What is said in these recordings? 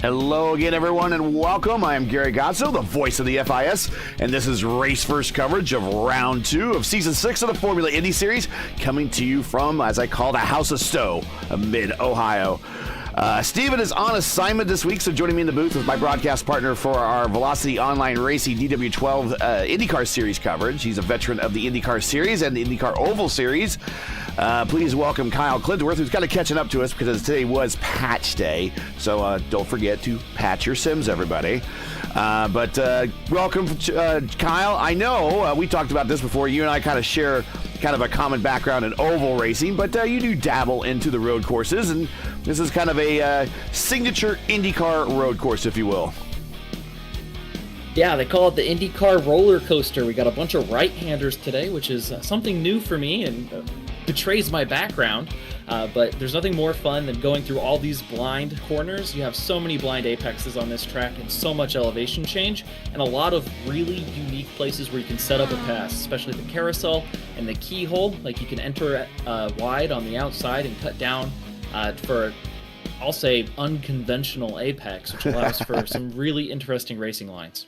Hello again, everyone, and welcome. I am Gary Gozzo, the voice of the FIS, and this is RaceVerse coverage of Round 2 of Season 6 of the Formula Indy Series, coming to you from, as I call, the House of Stowe, mid-Ohio. Steven is on assignment this week, so joining me in the booth is my broadcast partner for our Velocity Online Racing DW12 IndyCar Series coverage. He's a veteran of the IndyCar Series and the IndyCar Oval Series. Please welcome Kyle Clintworth, who's kind of catching up to us because today was patch day. So don't forget to patch your sims, everybody. But welcome, Kyle. I know we talked about this before. You and I kind of share kind of a common background in oval racing, but you do dabble into the road courses, and this is kind of a signature IndyCar road course, if you will. Yeah, they call it the IndyCar roller coaster. We got a bunch of right-handers today, which is something new for me and betrays my background. But there's nothing more fun than going through all these blind corners. You have so many blind apexes on this track and so much elevation change, and a lot of really unique places where you can set up a pass, especially the carousel and the keyhole. Like you can enter wide on the outside and cut down for, I'll say, unconventional apex, which allows for some really interesting racing lines.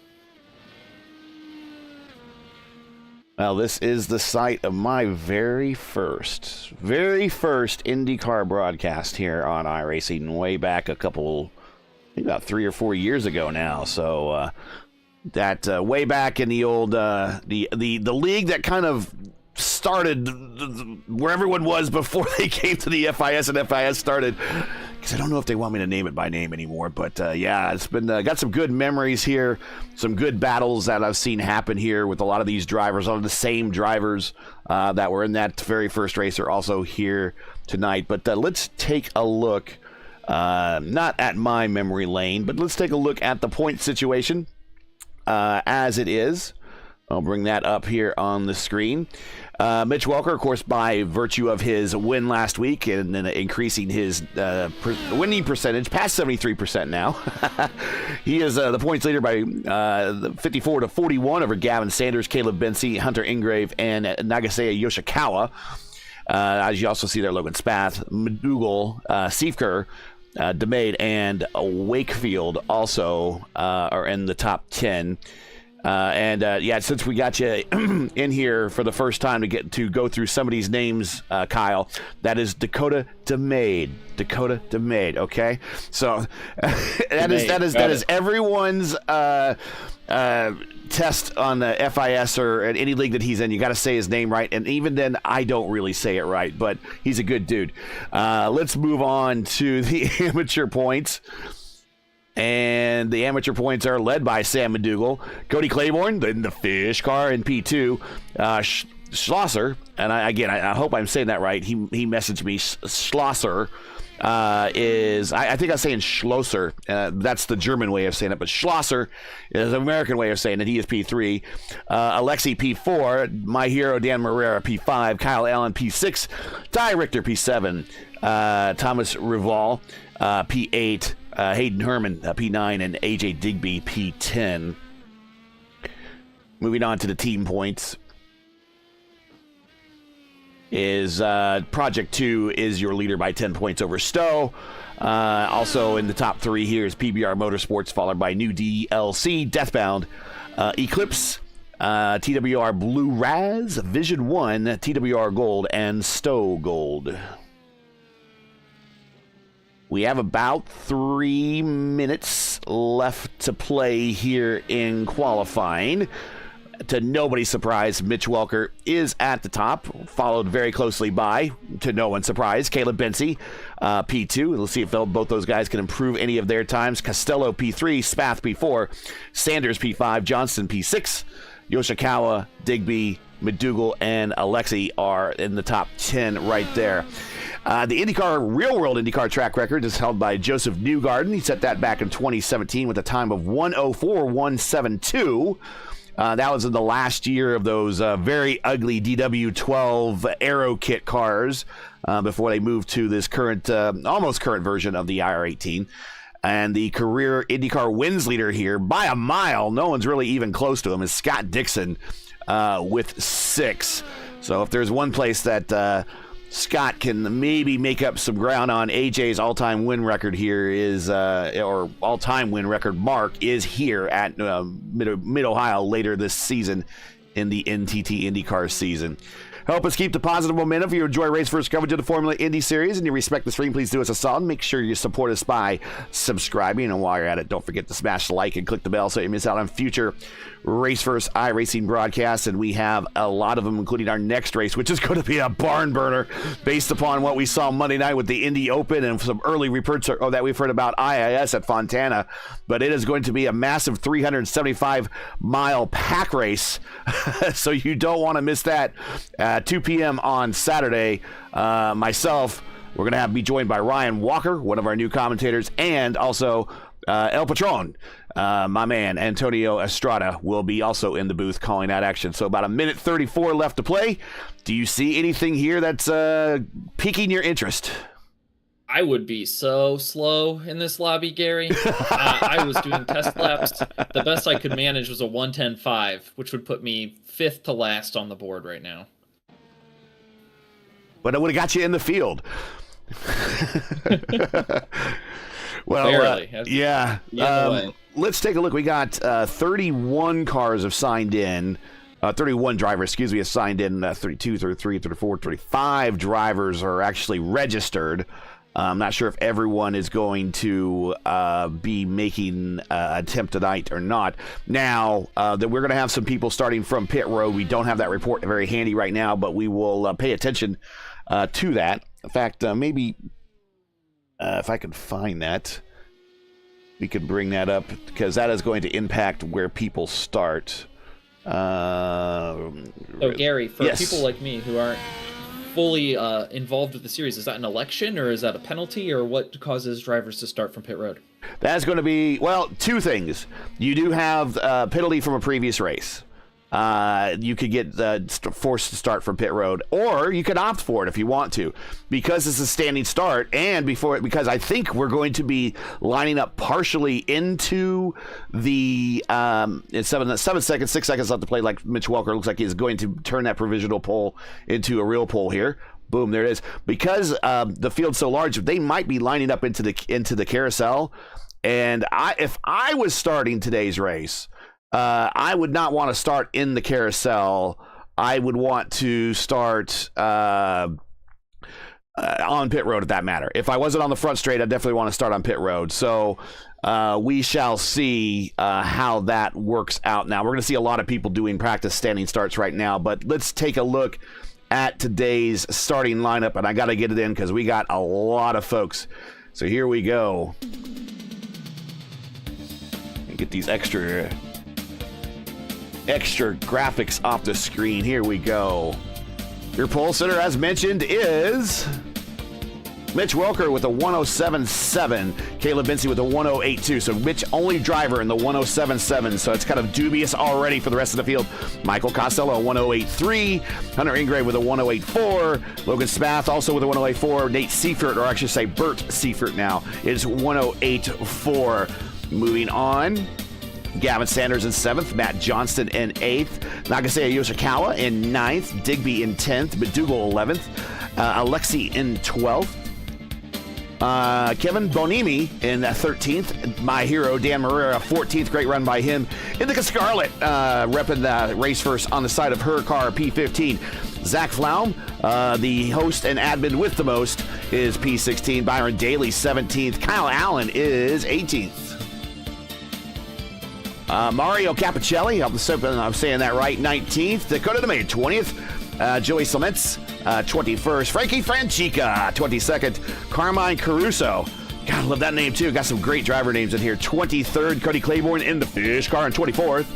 Well, this is the site of my very first IndyCar broadcast here on iRacing, way back about 3 or 4 years ago now. So that way back in the old the league that kind of started where everyone was before they came to the FIS and FIS started. Because I don't know if they want me to name it by name anymore, but yeah, it's been got some good memories here, some good battles that I've seen happen here with a lot of these drivers. All of the same drivers that were in that very first race are also here tonight. But let's take a look, not at my memory lane, but let's take a look at the point situation as it is. I'll bring that up here on the screen. Mitch Welker, of course, by virtue of his win last week and then increasing his winning percentage past 73% now. He is the points leader by 54-41 over Gavin Sanders, Caleb Bency, Hunter Ingrave, and Nagasaya Yoshikawa. As you also see there, Logan Spath, Madugal, Siefker, DeMade, and Wakefield also are in the top 10. Yeah, since we got you in here for the first time to go through some of these names, Kyle, that is Dakota DeMade. Dakota DeMade, okay? So that is everyone's test on the FIS or at any league that he's in. You got to say his name right, and even then, I don't really say it right, but he's a good dude. Let's move on to the amateur points. And the amateur points are led by Sam Madugal, Cody Claiborne, then the Fish car in P2, Schlosser, and I hope I'm saying that right. He messaged me. Schlosser is, I think I'm saying Schlosser. That's the German way of saying it, but Schlosser is the American way of saying it. He is P3. Alexi P4, my hero Dan Marrera P5, Kyle Allen P6, Ty Richter P7, Thomas Rival P8. Hayden Herman, P9, and AJ Digby, P10. Moving on to the team points. Is Project 2 is your leader by 10 points over Stowe. Also in the top 3 here is PBR Motorsports, followed by New DLC, Deathbound, Eclipse, TWR Blue Raz, Vision 1, TWR Gold, and Stowe Gold. We have about 3 minutes left to play here in qualifying. To nobody's surprise, Mitch Welker is at the top, followed very closely by, to no one's surprise, Caleb Bency, P2. Let's see if both those guys can improve any of their times. Costello, P3, Spath, P4, Sanders, P5, Johnston, P6, Yoshikawa, Digby, Madugal, and Alexi are in the top 10 right there. The IndyCar, real-world IndyCar track record is held by Joseph Newgarden. He set that back in 2017 with a time of 1:04.172. That was in the last year of those very ugly DW12 Aero Kit cars before they moved to this current, almost current version of the IR18. And the career IndyCar wins leader here by a mile, no one's really even close to him, is Scott Dixon with 6. So if there's one place that Scott can maybe make up some ground on AJ's all-time win record here or all-time win record mark is here at Mid-Ohio later this season in the NTT IndyCar season. Help us keep the positive momentum. If you enjoy RaceVerse coverage of the Formula Indy Series and you respect the stream, please do us a solid. Make sure you support us by subscribing. And while you're at it, don't forget to smash the like and click the bell so you miss out on future RaceVerse iRacing broadcasts. And we have a lot of them, including our next race, which is going to be a barn burner based upon what we saw Monday night with the Indy Open and some early reports that we've heard about IIS at Fontana. But it is going to be a massive 375-mile pack race, so you don't want to miss that. 2 p.m. on Saturday. Myself, we're going to be joined by Ryan Walker, one of our new commentators, and also El Patron, my man, Antonio Estrada, will be also in the booth calling that action. So about 1:34 left to play. Do you see anything here that's piquing your interest? I would be so slow in this lobby, Gary. I was doing test laps. The best I could manage was a 1:10.5, which would put me 5th to last on the board right now. But it would have got you in the field. Well, yeah. Let's take a look. We got 31 cars have signed in. 31 drivers, have signed in. 32, 33, 34, 35 drivers are actually registered. I'm not sure if everyone is going to be making an attempt tonight or not. Now, that we're going to have some people starting from pit road. We don't have that report very handy right now, but we will pay attention to that. In fact, maybe if I can find that, we could bring that up because that is going to impact where people start. So, Gary, for people like me who aren't fully involved with the series, is that an election or is that a penalty, or what causes drivers to start from pit road? That's going to be, well, two things. You do have a penalty from a previous race. You could get forced to start from pit road, or you could opt for it if you want to, because it's a standing start, and because I think we're going to be lining up partially into the 7 seconds, 6 seconds left to play. Like Mitch Welker looks like he's going to turn that provisional pole into a real pole here. Boom, there it is. Because the field's so large, they might be lining up into the carousel. And if I was starting today's race, I would not want to start in the carousel. I would want to start on pit road, if that matter. If I wasn't on the front straight, I definitely want to start on pit road. So we shall see how that works out. Now, we're going to see a lot of people doing practice standing starts right now, but let's take a look at today's starting lineup, and I got to get it in because we got a lot of folks. So here we go. Get these extra graphics off the screen. Here we go. Your pole sitter, as mentioned, is Mitch Welker with a 107.7, Caleb Vincey with a 108.2. So Mitch only driver in the 107.7, so it's kind of dubious already for the rest of the field. Michael Costello, a 108.3, Hunter Ingrave with a 108.4, Logan Spath also with a 108.4, Nate Seifert, or I should say Bert Seifert now, is 108.4. Moving on, Gavin Sanders in 7th, Matt Johnston in 8th, Nagaseo Yoshikawa in 9th, Digby in 10th, McDougall 11th, Alexi in 12th, Kevin Bonimi in 13th, my hero Dan Marrera 14th, great run by him. Indica Scarlett repping the RaceVerse on the side of her car, P15. Zach Flaum, the host and admin with the most, is P16. Byron Daly 17th. Kyle Allen is 18th. Mario Capicelli, I'm saying that right, 19th. Dakota DeMay, 20th. Joey Clements, 21st. Frankie Franchica, 22nd. Carmine Caruso, God, I love that name too. Got some great driver names in here. 23rd. Cody Claiborne in the Fish car in 24th.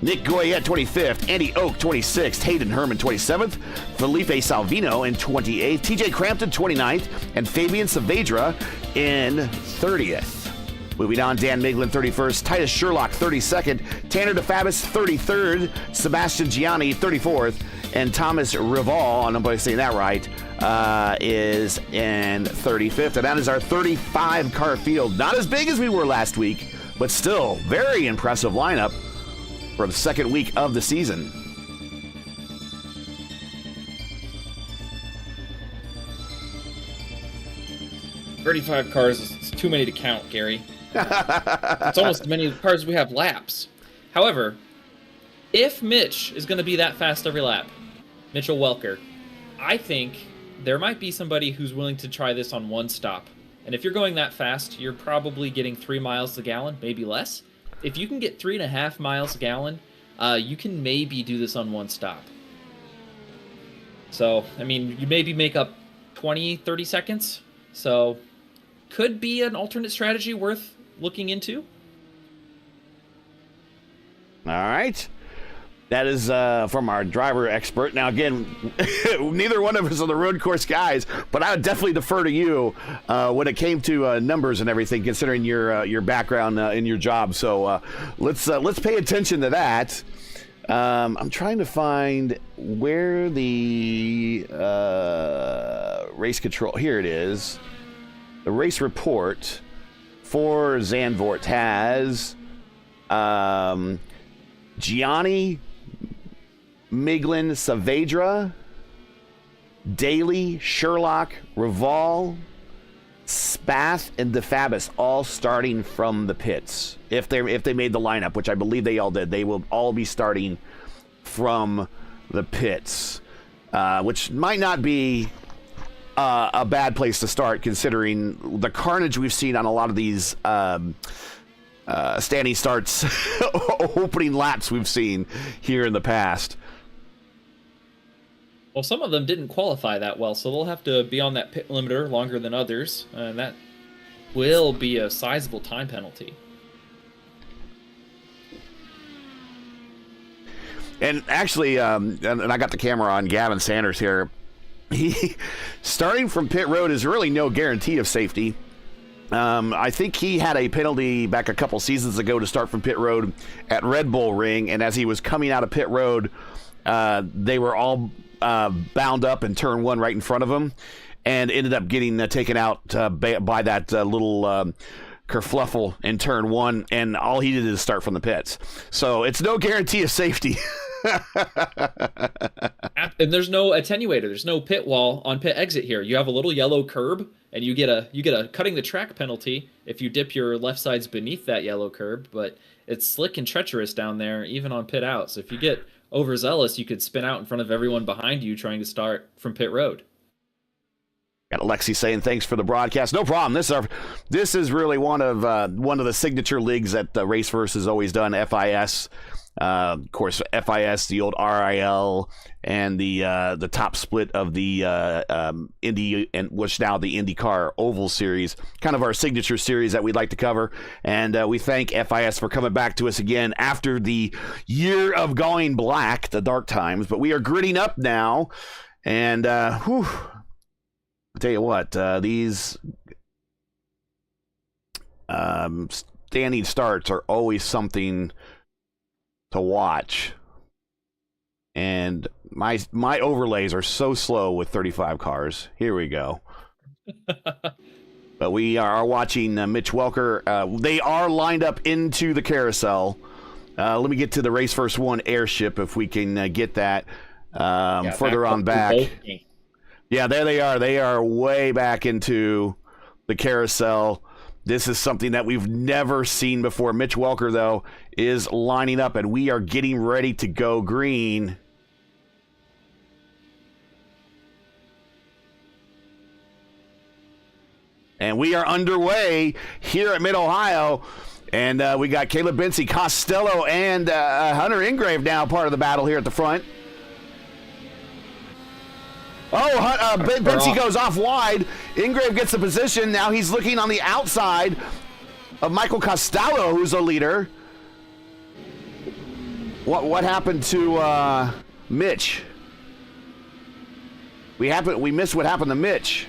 Nick Goyette, 25th. Andy Oak, 26th. Hayden Herman, 27th. Felipe Salvino in 28th. TJ Crampton, 29th. And Fabian Saavedra in 30th. Moving on, Dan Miglin, 31st. Titus Sherlock, 32nd. Tanner DeFabis, 33rd. Sebastian Gianni, 34th. And Thomas Rival, and I'm saying that right, is in 35th. And that is our 35-car field. Not as big as we were last week, but still very impressive lineup for the second week of the season. 35 cars is too many to count, Gary. It's almost as many cars as we have laps. However, if Mitch is going to be that fast every lap, Mitchell Welker, I think there might be somebody who's willing to try this on one stop. And if you're going that fast, you're probably getting 3 miles a gallon, maybe less. If you can get 3.5 miles a gallon, you can maybe do this on one stop. So, I mean, you maybe make up 20, 30 seconds. So, could be an alternate strategy worth looking into. All right. That is from our driver expert. Now, again, neither one of us are the road course guys, but I would definitely defer to you when it came to numbers and everything, considering your background in your job. So let's pay attention to that. I'm trying to find where the race control. Here it is. The race report for Zandvoort has Gianni, Miglin, Saavedra, Daly, Sherlock, Raval, Spath, and DeFabis all starting from the pits. If they made the lineup, which I believe they all did, they will all be starting from the pits, which might not be a bad place to start, considering the carnage we've seen on a lot of these standing starts, opening laps we've seen here in the past. Well, some of them didn't qualify that well, so they'll have to be on that pit limiter longer than others, and that will be a sizable time penalty. And actually, and I got the camera on Gavin Sanders here. He starting from pit road is really no guarantee of safety. I think he had a penalty back a couple seasons ago to start from pit road at Red Bull Ring, and as he was coming out of pit road, they were all bound up in turn one right in front of him, and ended up getting taken out by that little kerfluffle in turn one, and all he did is start from the pits. So it's no guarantee of safety. And there's no attenuator. There's no pit wall on pit exit here. You have a little yellow curb, and you get a cutting the track penalty if you dip your left sides beneath that yellow curb. But it's slick and treacherous down there, even on pit out. So if you get overzealous, you could spin out in front of everyone behind you trying to start from pit road. Got Alexi saying thanks for the broadcast. No problem. This is really one of the signature leagues that RaceVerse has always done. FIS. Of course, FIS, the old RIL, and the top split of the Indy, and which now the IndyCar Oval Series, kind of our signature series that we'd like to cover. And we thank FIS for coming back to us again after the year of going black, the dark times. But we are gritting up now, and I'll tell you what, these standing starts are always something to watch, and my overlays are so slow with 35 cars. Here we go. But we are watching Mitch Welker. They are lined up into the carousel. Let me get to the RaceVerse 1 airship if we can get that further on back. Yeah, there they are. They are way back into the carousel. This is something that we've never seen before. Mitch Welker, though, is lining up, and we are getting ready to go green. And we are underway here at Mid-Ohio. And we got Caleb Benzie, Costello, and Hunter Ingrave now part of the battle here at the front. Oh, Benzie goes off wide. Ingrave gets the position. Now he's looking on the outside of Michael Costello, who's a leader. What happened to Mitch? We missed what happened to Mitch.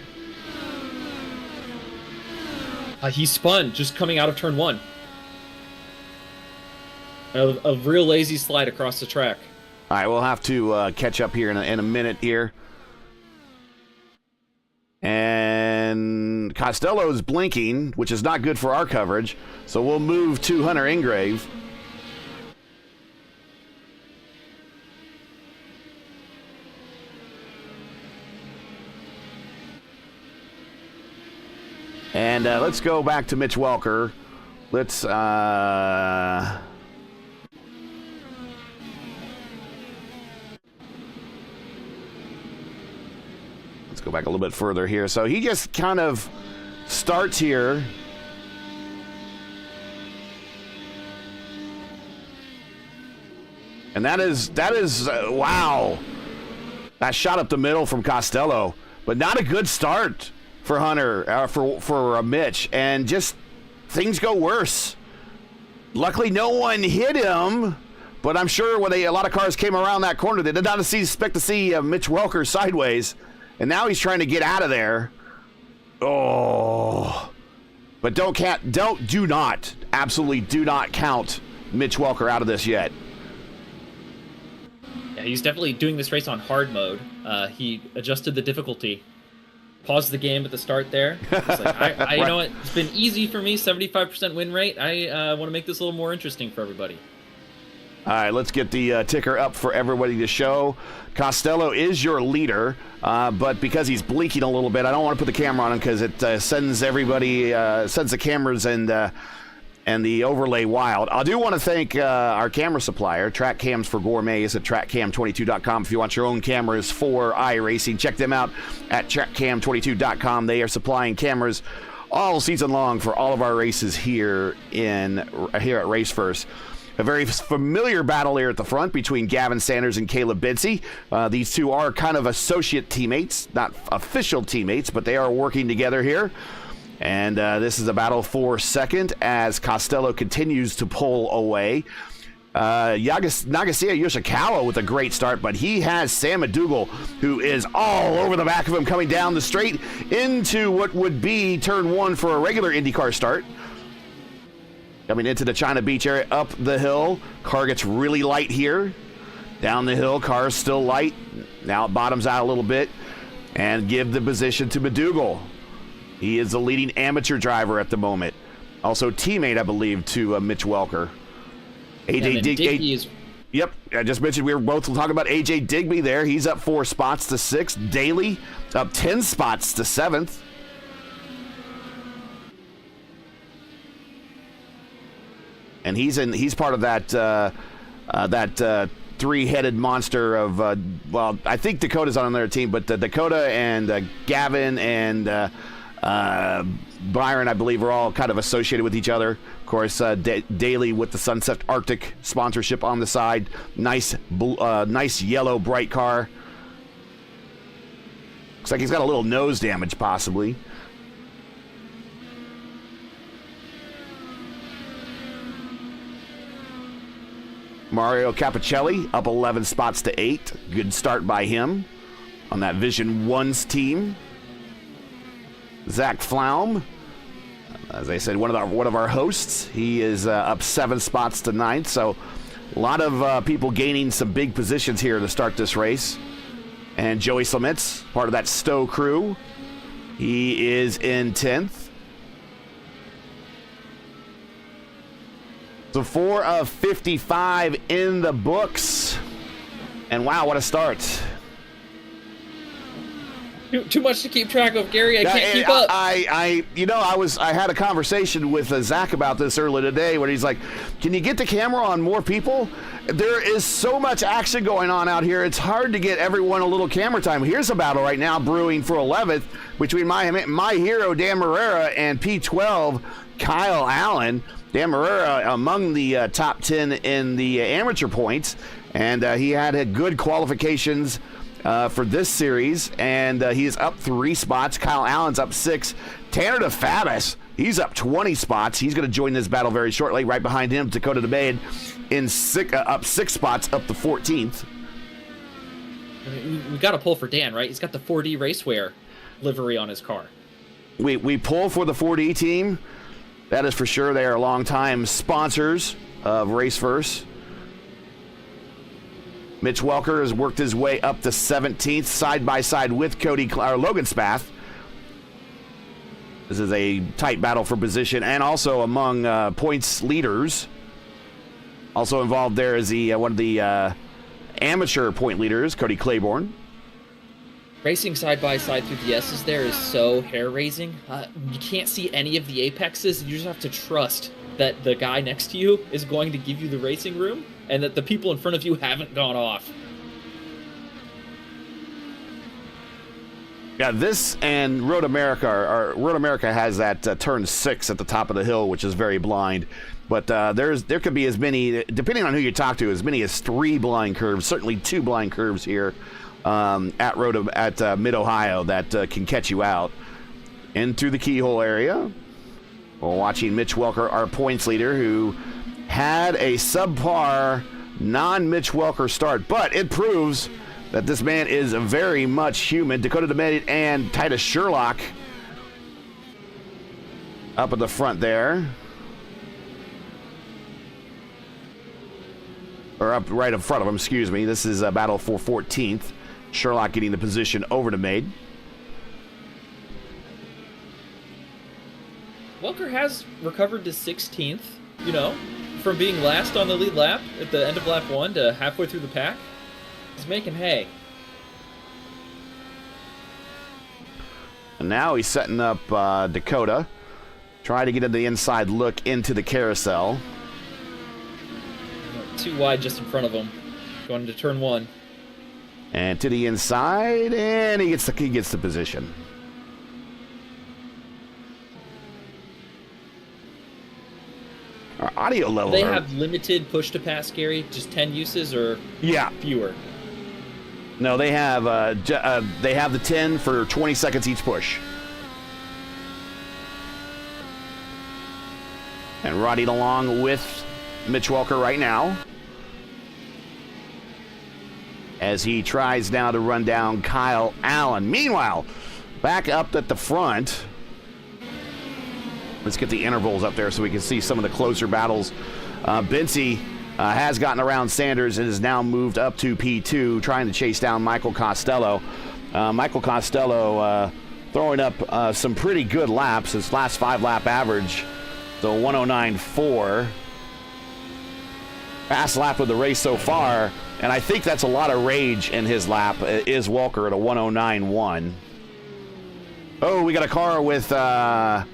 He spun just coming out of turn one. A real lazy slide across the track. All right, we'll have to catch up here in a minute here. And Costello's blinking, which is not good for our coverage. So we'll move to Hunter Ingrave. let's go back to Mitch Welker. Let's go back a little bit further here. So he just kind of starts here. And that is wow. That shot up the middle from Costello, but not a good start for Hunter, for Mitch, and just things go worse. Luckily, no one hit him, but I'm sure when a lot of cars came around that corner, they did not expect to see Mitch Welker sideways, and now he's trying to get out of there. Oh, but absolutely do not count Mitch Welker out of this yet. Yeah, he's definitely doing this race on hard mode. He adjusted the difficulty, paused the game at the start there. It's like, you know what? It's been easy for me, 75% win rate. I want to make this a little more interesting for everybody. All right, let's get the ticker up for everybody to show. Costello is your leader, but because he's blinking a little bit, I don't want to put the camera on him because it sends the cameras and the overlay wild. I do want to thank our camera supplier, Track Cams for Gourmets at trackcam22.com. If you want your own cameras for iRacing, check them out at trackcam22.com. They are supplying cameras all season long for all of our races here at RaceVerse. A very familiar battle here at the front between Gavin Sanders and Caleb Bidsey. These two are kind of associate teammates, not official teammates, but they are working together here. And this is a battle for second as Costello continues to pull away. Nagasiya Yoshikawa with a great start, but he has Sam McDougall, who is all over the back of him, coming down the straight into what would be turn one for a regular IndyCar start. Coming into the China Beach area, up the hill. Car gets really light here. Down the hill, car still light. Now it bottoms out a little bit. And give the position to McDougall. He is the leading amateur driver at the moment. Also teammate, I believe, to Mitch Welker. AJ Digby is... Yep, I just mentioned we were both talking about AJ Digby there. He's up 4 spots to 6th. Daly up 10 spots to 7th. And he's part of that three-headed monster of well, I think Dakota's on their team, but Dakota and Gavin and Byron, I believe, are all kind of associated with each other. Of course, Daly with the Sunset Arctic sponsorship on the side. Nice yellow bright car. Looks like he's got a little nose damage, possibly. Mario Capicelli up 11 spots to 8. Good start by him on that Vision 1's team. Zach Flaum, as I said, one of our hosts. He is up 7 spots to 9th. So a lot of people gaining some big positions here to start this race. And Joey Slimitz, part of that Stowe crew. He is in 10th. So 4 of 55 in the books. And wow, what a start. Too much to keep track of, Gary. I can't keep up. I had a conversation with Zach about this earlier today where he's like, can you get the camera on more people? There is so much action going on out here. It's hard to get everyone a little camera time. Here's a battle right now brewing for 11th between my hero, Dan Marrera, and P12, Kyle Allen. Dan Marrera among the top 10 in the amateur points, and he had good qualifications for this series, and he is up 3 spots. Kyle Allen's up 6. Tanner DeFabis, he's up 20 spots. He's going to join this battle very shortly. Right behind him, Dakota DeBade up 6 spots, up to 14th. We got to pull for Dan, right? He's got the 4D Racewear livery on his car. We pull for the 4D team. That is for sure. They are longtime sponsors of RaceVerse. Mitch Welker has worked his way up to 17th, side by side with Logan Spath. This is a tight battle for position, and also among points leaders. Also involved there is one of the amateur point leaders, Cody Claiborne. Racing side by side through the S's there is so hair-raising. You can't see any of the apexes. You just have to trust that the guy next to you is going to give you the racing room and that the people in front of you haven't gone off. Yeah, this and Road America, Road America has that turn 6 at the top of the hill, which is very blind. But there could be as many, depending on who you talk to, as many as 3 blind curves, certainly 2 blind curves here at Mid-Ohio that can catch you out. Into the keyhole area. We're watching Mitch Welker, our points leader, who had a subpar non-Mitch Welker start, but it proves that this man is very much human. Dakota DeMed and Titus Sherlock up at the front there. Or up right in front of him, excuse me. This is a battle for 14th. Sherlock getting the position over to Made. Welker has recovered to 16th, you know, from being last on the lead lap at the end of lap 1 to halfway through the pack. He's making hay. And now he's setting up Dakota. Try to get in the inside look into the carousel. Too wide just in front of him. Going into turn 1. And to the inside, and he gets the position. Our audio level. They have limited push to pass, Gary. Just 10 uses or fewer. No, they have the 10 for 20 seconds each push. And riding along with Mitch Welker right now, as he tries now to run down Kyle Allen. Meanwhile, back up at the front. Let's get the intervals up there so we can see some of the closer battles. Bincy has gotten around Sanders and has now moved up to P2, trying to chase down Michael Costello. Michael Costello throwing up some pretty good laps. His last 5-lap average, so 109.4. Fast lap of the race so far, and I think that's a lot of rage in his lap, is Walker at a 109.1. Oh, we got a car with... Not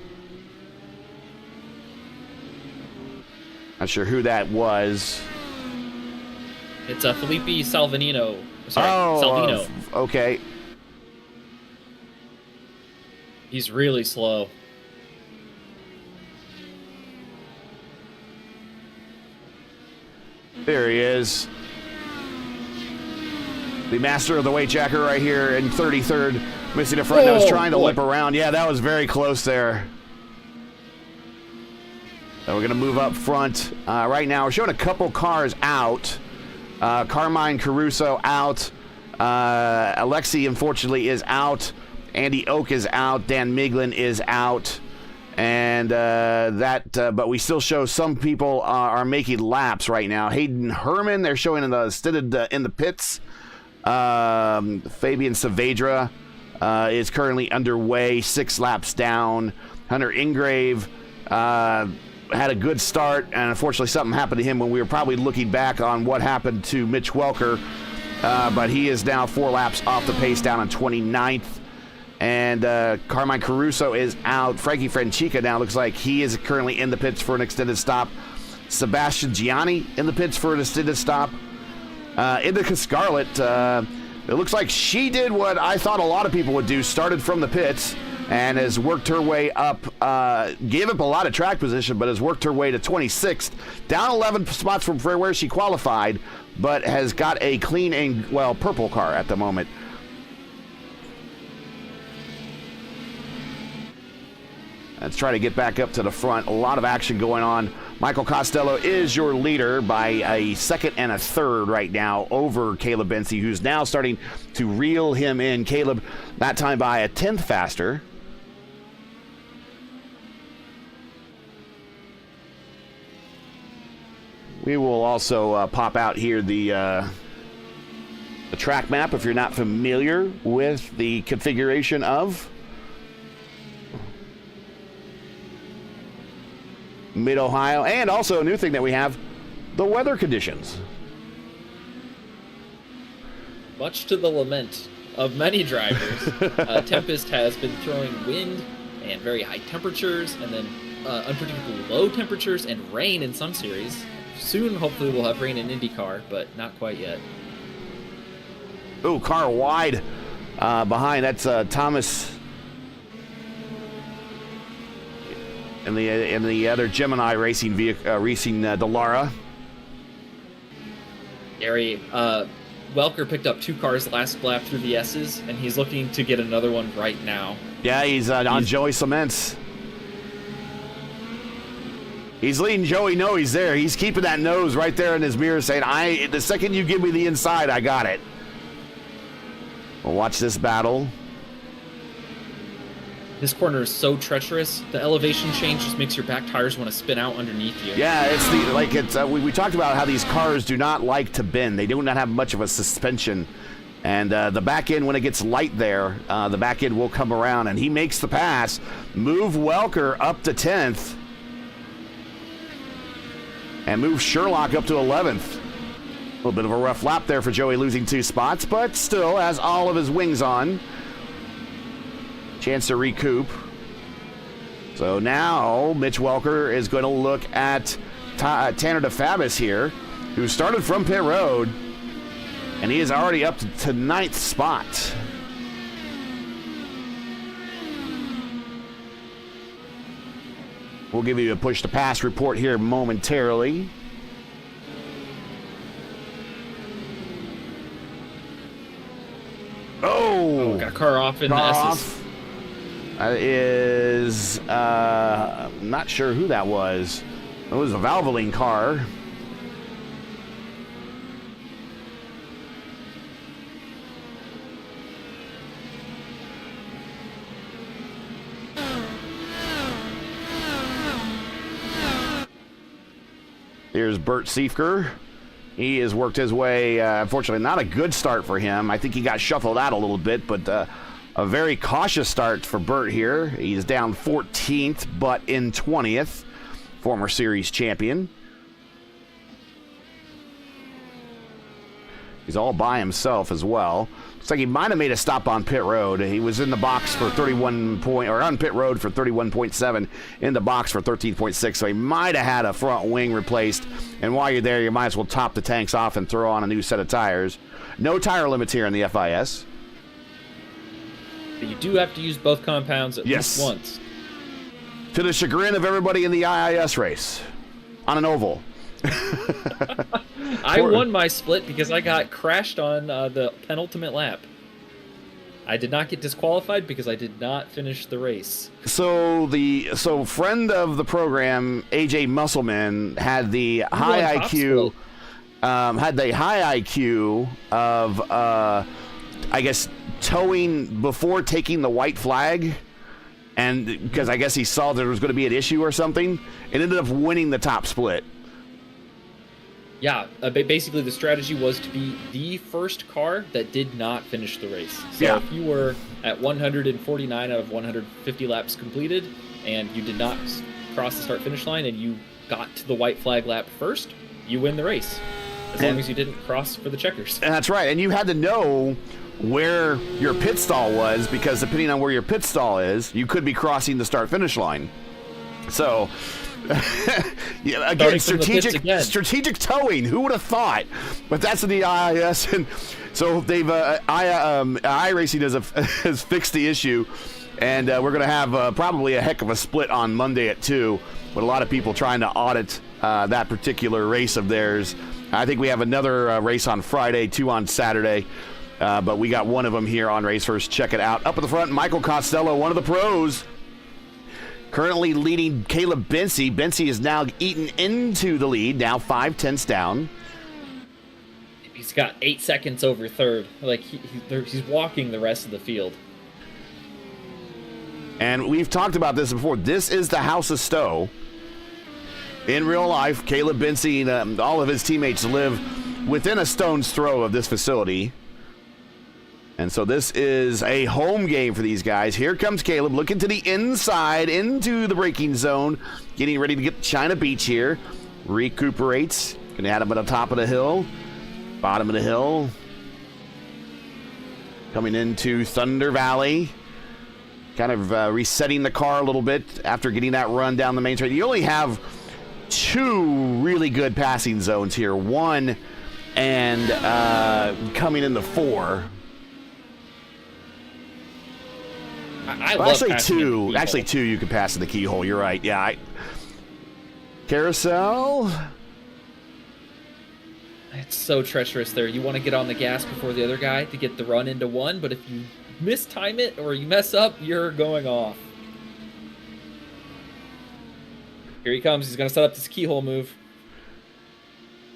sure who that was. It's Felipe Salvino. Salvino. Okay. He's really slow. There he is. The master of the weight jacker right here in 33rd. Missing the front nose, trying to limp around. Yeah, that was very close there. So we're going to move up front. Right now, we're showing a couple cars out. Carmine Caruso out. Alexi, unfortunately, is out. Andy Oak is out. Dan Miglin is out. And but we still show some people are making laps right now. Hayden Herman, they're showing in the pits. Fabian Saavedra is currently underway, 6 laps down. Hunter Ingrave had a good start, and unfortunately something happened to him when we were probably looking back on what happened to Mitch Welker. But he is now 4 laps off the pace, down on 29th. And Carmine Caruso is out. Frankie Francica now looks like he is currently in the pits for an extended stop. Sebastian Gianni in the pits for an extended stop. Indica Scarlett, it looks like she did what I thought a lot of people would do, started from the pits and has worked her way up, gave up a lot of track position, but has worked her way to 26th, down 11 spots from where she qualified, but has got a clean and, purple car at the moment. Let's try to get back up to the front. A lot of action going on. Michael Costello is your leader by a second and a third right now over Caleb Bincy, who's now starting to reel him in. Caleb, that time by a 10th faster. We will also pop out here the track map if you're not familiar with the configuration of Mid-Ohio, and also a new thing that we have, the weather conditions. Much to the lament of many drivers. Tempest has been throwing wind and very high temperatures, and then unpredictable low temperatures and rain in some series. Soon, hopefully, we'll have rain in IndyCar, but not quite yet. Ooh, car wide behind. That's Thomas and the other Gemini racing vehicle, racing Dallara. Gary, Welker picked up 2 cars last lap through the S's, and he's looking to get another one right now. Yeah, he's on Joey Clements. He's leading Joey. No, he's there. He's keeping that nose right there in his mirror, saying, the second you give me the inside, I got it. Well, watch this battle. This corner is so treacherous. The elevation change just makes your back tires want to spin out underneath you. Yeah, we talked about how these cars do not like to bend. They do not have much of a suspension. And the back end, when it gets light there, the back end will come around, and he makes the pass. Move Welker up to 10th. And move Sherlock up to 11th. A little bit of a rough lap there for Joey, losing 2 spots, but still has all of his wings on. Chance to recoup. So now Mitch Welker is going to look at Tanner DeFabis here, who started from pit road, and he is already up to 9th spot. We'll give you a push-to-pass report here momentarily. Oh, got a car off in the S's. That is, I'm not sure who that was. It was a Valvoline car. Here's Bert Siefker. He has worked his way, unfortunately, not a good start for him. I think he got shuffled out a little bit, but a very cautious start for Bert here. He's down 14th, but in 20th. Former series champion. He's all by himself as well. Looks like he might have made a stop on pit road. He was in the box for 31 point, or on pit road for 31.7, in the box for 13.6. So he might have had a front wing replaced. And while you're there, you might as well top the tanks off and throw on a new set of tires. No tire limits here in the FIS. But you do have to use both compounds at least once. To the chagrin of everybody in the IIS race on an oval. I won my split because I got crashed on the penultimate lap. I did not get disqualified because I did not finish the race. So friend of the program, AJ Musselman, had the high IQ. Had the high IQ of I guess towing before taking the white flag, and because I guess he saw there was going to be an issue or something, and ended up winning the top split. Yeah, basically the strategy was to be the first car that did not finish the race. So if you were at 149 out of 150 laps completed, and you did not cross the start-finish line, and you got to the white flag lap first, you win the race. As long as you didn't cross for the checkers. That's right, and you had to know where your pit stall was, because depending on where your pit stall is, you could be crossing the start-finish line. So... yeah, again, strategic towing. Who would have thought? But that's in the IIS, and so they've iRacing has fixed the issue, and we're going to have probably a heck of a split on Monday at 2. But a lot of people trying to audit that particular race of theirs. I think we have another race on Friday, 2 on Saturday. But we got one of them here on RaceVerse. Check it out. Up at the front, Michael Costello, one of the pros. Currently leading Caleb Bency. Bency is now eaten into the lead, now 5/10 down. He's got 8 seconds over third. Like he's walking the rest of the field. And we've talked about this before. This is the House of Stowe. In real life, Caleb Bency and all of his teammates live within a stone's throw of this facility. And so this is a home game for these guys. Here comes Caleb looking to the inside, into the braking zone, getting ready to get to China Beach here. Recuperates. Going to add him at the top of the hill, bottom of the hill. coming into Thunder Valley. Kind of resetting the car a little bit after getting that run down the main straight. You only have 2 really good passing zones here. 1 and coming into 4. I well, love actually 2. Actually 2 you could pass in the keyhole. You're right. Yeah. Carousel. It's so treacherous there. You want to get on the gas before the other guy to get the run into 1, but if you mistime it or you mess up, you're going off. Here he comes. He's going to set up this keyhole move.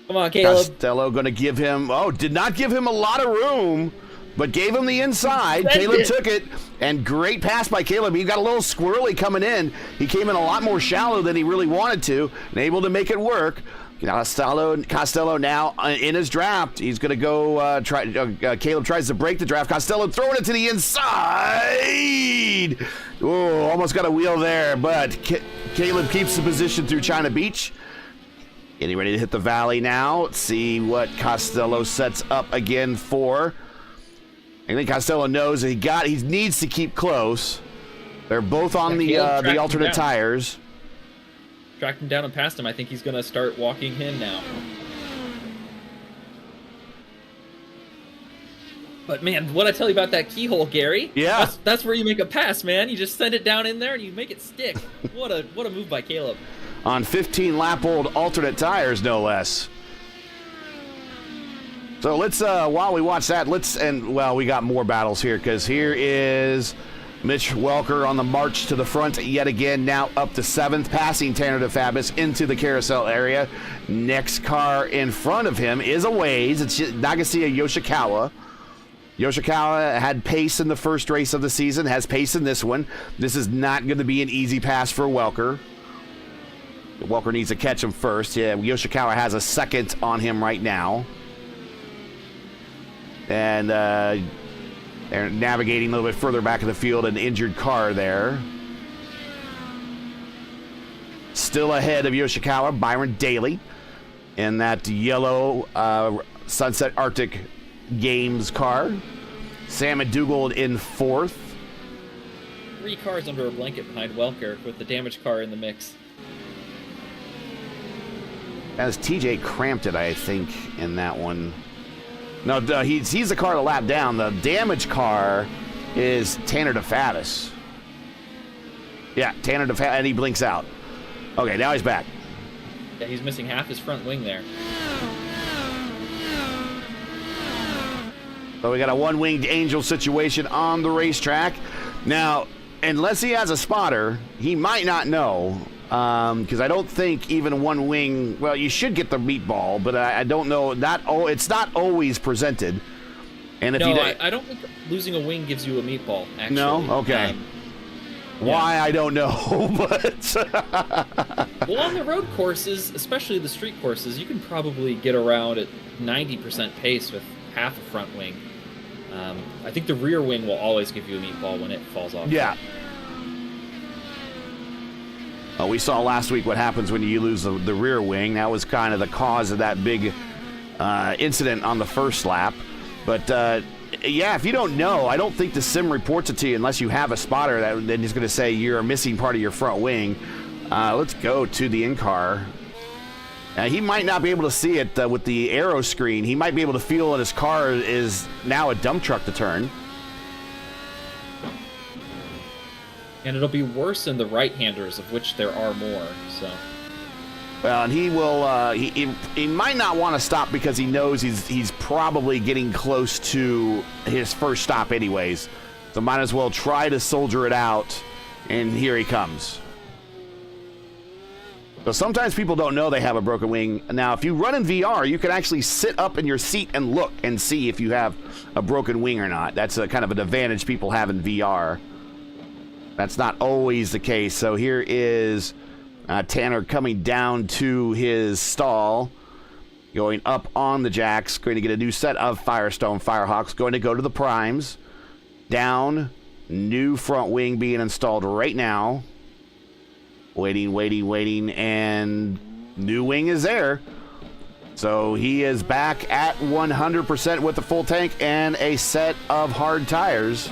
Come on, Caleb. Costello going to give him, did not give him a lot of room, but gave him the inside. Caleb took it, and great pass by Caleb. He got a little squirrely coming in. He came in a lot more shallow than he really wanted to, and able to make it work. Costello now in his draft. He's going to go Caleb tries to break the draft. Costello throwing it to the inside. Oh, almost got a wheel there, but Caleb keeps the position through China Beach. Getting ready to hit the valley now. Let's see what Costello sets up again for. I think Costello knows that he needs to keep close. They're both on the alternate tires. Tracked him down and passed him. I think he's going to start walking in now. But, man, what I tell you about that keyhole, Gary? Yeah. That's where you make a pass, man. You just send it down in there and you make it stick. What a move by Caleb. On 15-lap-old alternate tires, no less. So let's, while we watch that, we got more battles here, because here is Mitch Welker on the march to the front yet again, now up to 7th, passing Tanner DeFabis into the carousel area. Next car in front of him is a ways. It's Nagasiya Yoshikawa. Yoshikawa had pace in the first race of the season, has pace in this one. This is not going to be an easy pass for Welker. Welker needs to catch him first. Yeah, Yoshikawa has a 2nd on him right now. And they're navigating a little bit further back in the field, an injured car there. Still ahead of Yoshikawa, Byron Daly in that yellow Sunset Arctic Games car. Sam McDougald in 4th. 3 cars under a blanket behind Welker with the damaged car in the mix. As TJ cramped it, I think, in that one. No, he's the car to lap down. The damaged car is Tanner DeFatis. Yeah, Tanner DeFatis, and he blinks out. Okay, now he's back. Yeah, he's missing half his front wing there. So we got a one-winged angel situation on the racetrack. Now, unless he has a spotter, he might not know. Because I don't think even one wing, well, you should get the meatball, but I don't know. It's not always presented. And if I don't think losing a wing gives you a meatball, actually. No? Okay. Why, I don't know, but... Well, on the road courses, especially the street courses, you can probably get around at 90% pace with half a front wing. I think the rear wing will always give you a meatball when it falls off. Yeah. We saw last week what happens when you lose the rear wing. That was kind of the cause of that big incident on the first lap. But, yeah, if you don't know, I don't think the sim reports it to you unless you have a spotter that then is going to say you're missing part of your front wing. Let's go to the in-car. He might not be able to see it with the aero screen. He might be able to feel that his car is now a dump truck to turn. And it'll be worse in the right-handers, of which there are more. So, well, and he will. He might not want to stop because he knows he's probably getting close to his first stop, anyways. So might as well try to soldier it out. And here he comes. So sometimes people don't know they have a broken wing. Now, if you run in VR, you can actually sit up in your seat and look and see if you have a broken wing or not. That's a kind of an advantage people have in VR. That's not always the case. So here is Tanner coming down to his stall, going up on the jacks, going to get a new set of Firestone Firehawks, going to go to the primes. Down, new front wing being installed right now. Waiting, and new wing is there. So he is back at 100% with the full tank and a set of hard tires.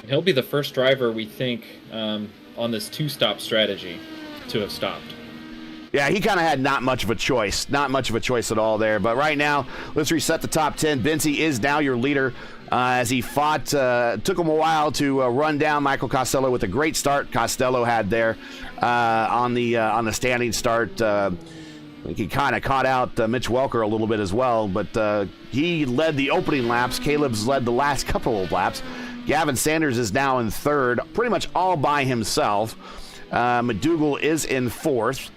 He'll be the first driver, we think, on this two-stop strategy to have stopped. Yeah, he kind of had not much of a choice. Not much of a choice at all there. But right now, let's reset the top 10. Bincy is now your leader as he fought. Took him a while to run down Michael Costello with a great start Costello had there on the standing start. I think he kind of caught out Mitch Welker a little bit as well. But he led the opening laps. Caleb's led the last couple of laps. Gavin Sanders is now in third, pretty much all by himself. McDougal is in fourth.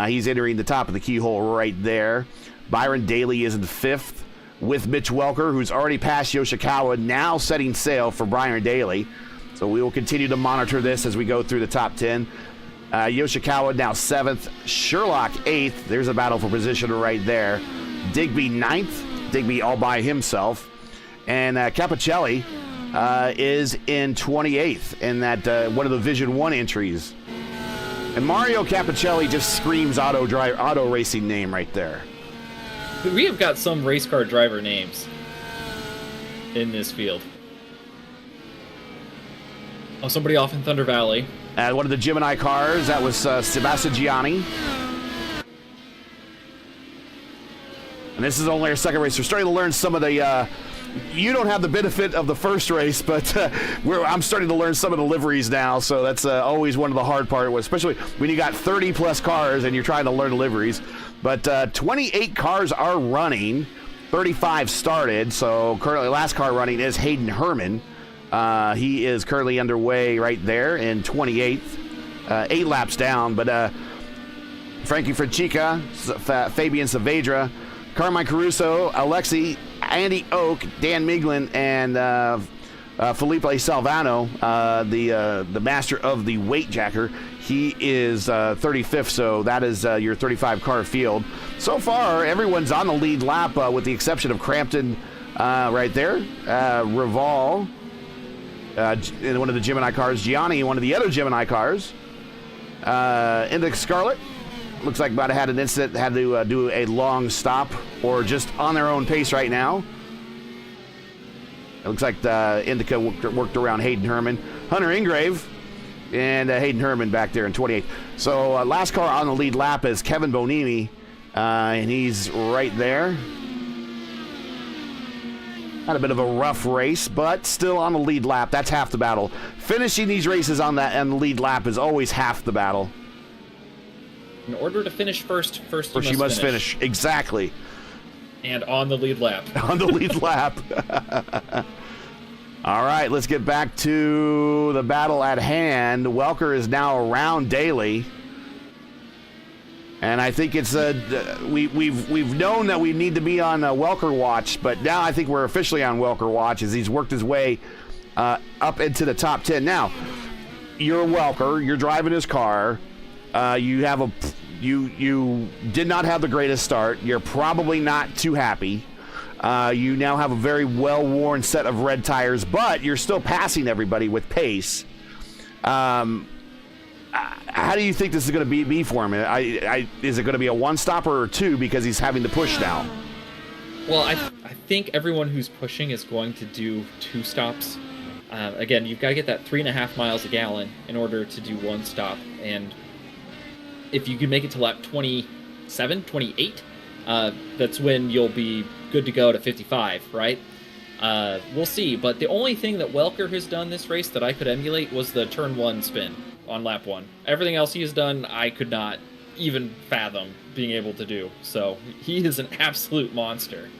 He's entering the top of the keyhole right there. Byron Daly is in fifth with Mitch Welker, who's already passed Yoshikawa, now setting sail for Byron Daly. So we will continue to monitor this as we go through the top 10. Yoshikawa now seventh. Sherlock eighth. There's a battle for position right there. Digby ninth. Digby all by himself. And Capicelli is in 28th in that one of the Vision 1 entries. And Mario Capicelli just screams auto racing name right there. We have got some race car driver names in this field. Oh, somebody off in Thunder Valley. One of the Gemini cars, that was Sebastian Gianni. And this is only our second race. We're starting to learn some of the... you don't have the benefit of the first race, but I'm starting to learn some of the liveries now, so that's always one of the hard parts, especially when you got 30-plus cars and you're trying to learn liveries. But 28 cars are running, 35 started, so currently last car running is Hayden Herman. He is currently underway right there in 28th, 8 laps down, but Frankie Francica, Fabian Saavedra, Carmine Caruso, Alexi, Andy Oak, Dan Miglin, and Felipe Salvano, the master of the weight jacker. He is 35th, so that is your 35-car field. So far, everyone's on the lead lap with the exception of Crampton right there. Reval in one of the Gemini cars. Gianni in one of the other Gemini cars. Index Scarlet. Looks like might have had an incident, had to do a long stop or just on their own pace right now. It looks like the Indica worked around Hayden Herman. Hunter Ingrave and Hayden Herman back there in 28th. So last car on the lead lap is Kevin Bonini, and he's right there. Had a bit of a rough race, but still on the lead lap. That's half the battle. Finishing these races on the lead lap is always half the battle. In order to finish first you must finish. Exactly. And on the lead lap. On the lead lap. All right, let's get back to the battle at hand. Welker is now around Daly. And I think it's we've known that we need to be on Welker watch, but now I think we're officially on Welker watch as he's worked his way up into the top 10. Now, you're Welker. You're driving his car. You did not have the greatest start. You're probably not too happy. You now have a very well-worn set of red tires, but you're still passing everybody with pace. How do you think this is going to be for him? Is it going to be a one-stopper or two because he's having to push now? Well, I think everyone who's pushing is going to do two stops. Again, you've got to get that 3.5 miles a gallon in order to do one stop, and if you can make it to lap 27, 28, that's when you'll be good to go to 55, right? We'll see. But the only thing that Welker has done this race that I could emulate was the turn 1 spin on lap 1. Everything else he has done, I could not even fathom being able to do. So he is an absolute monster.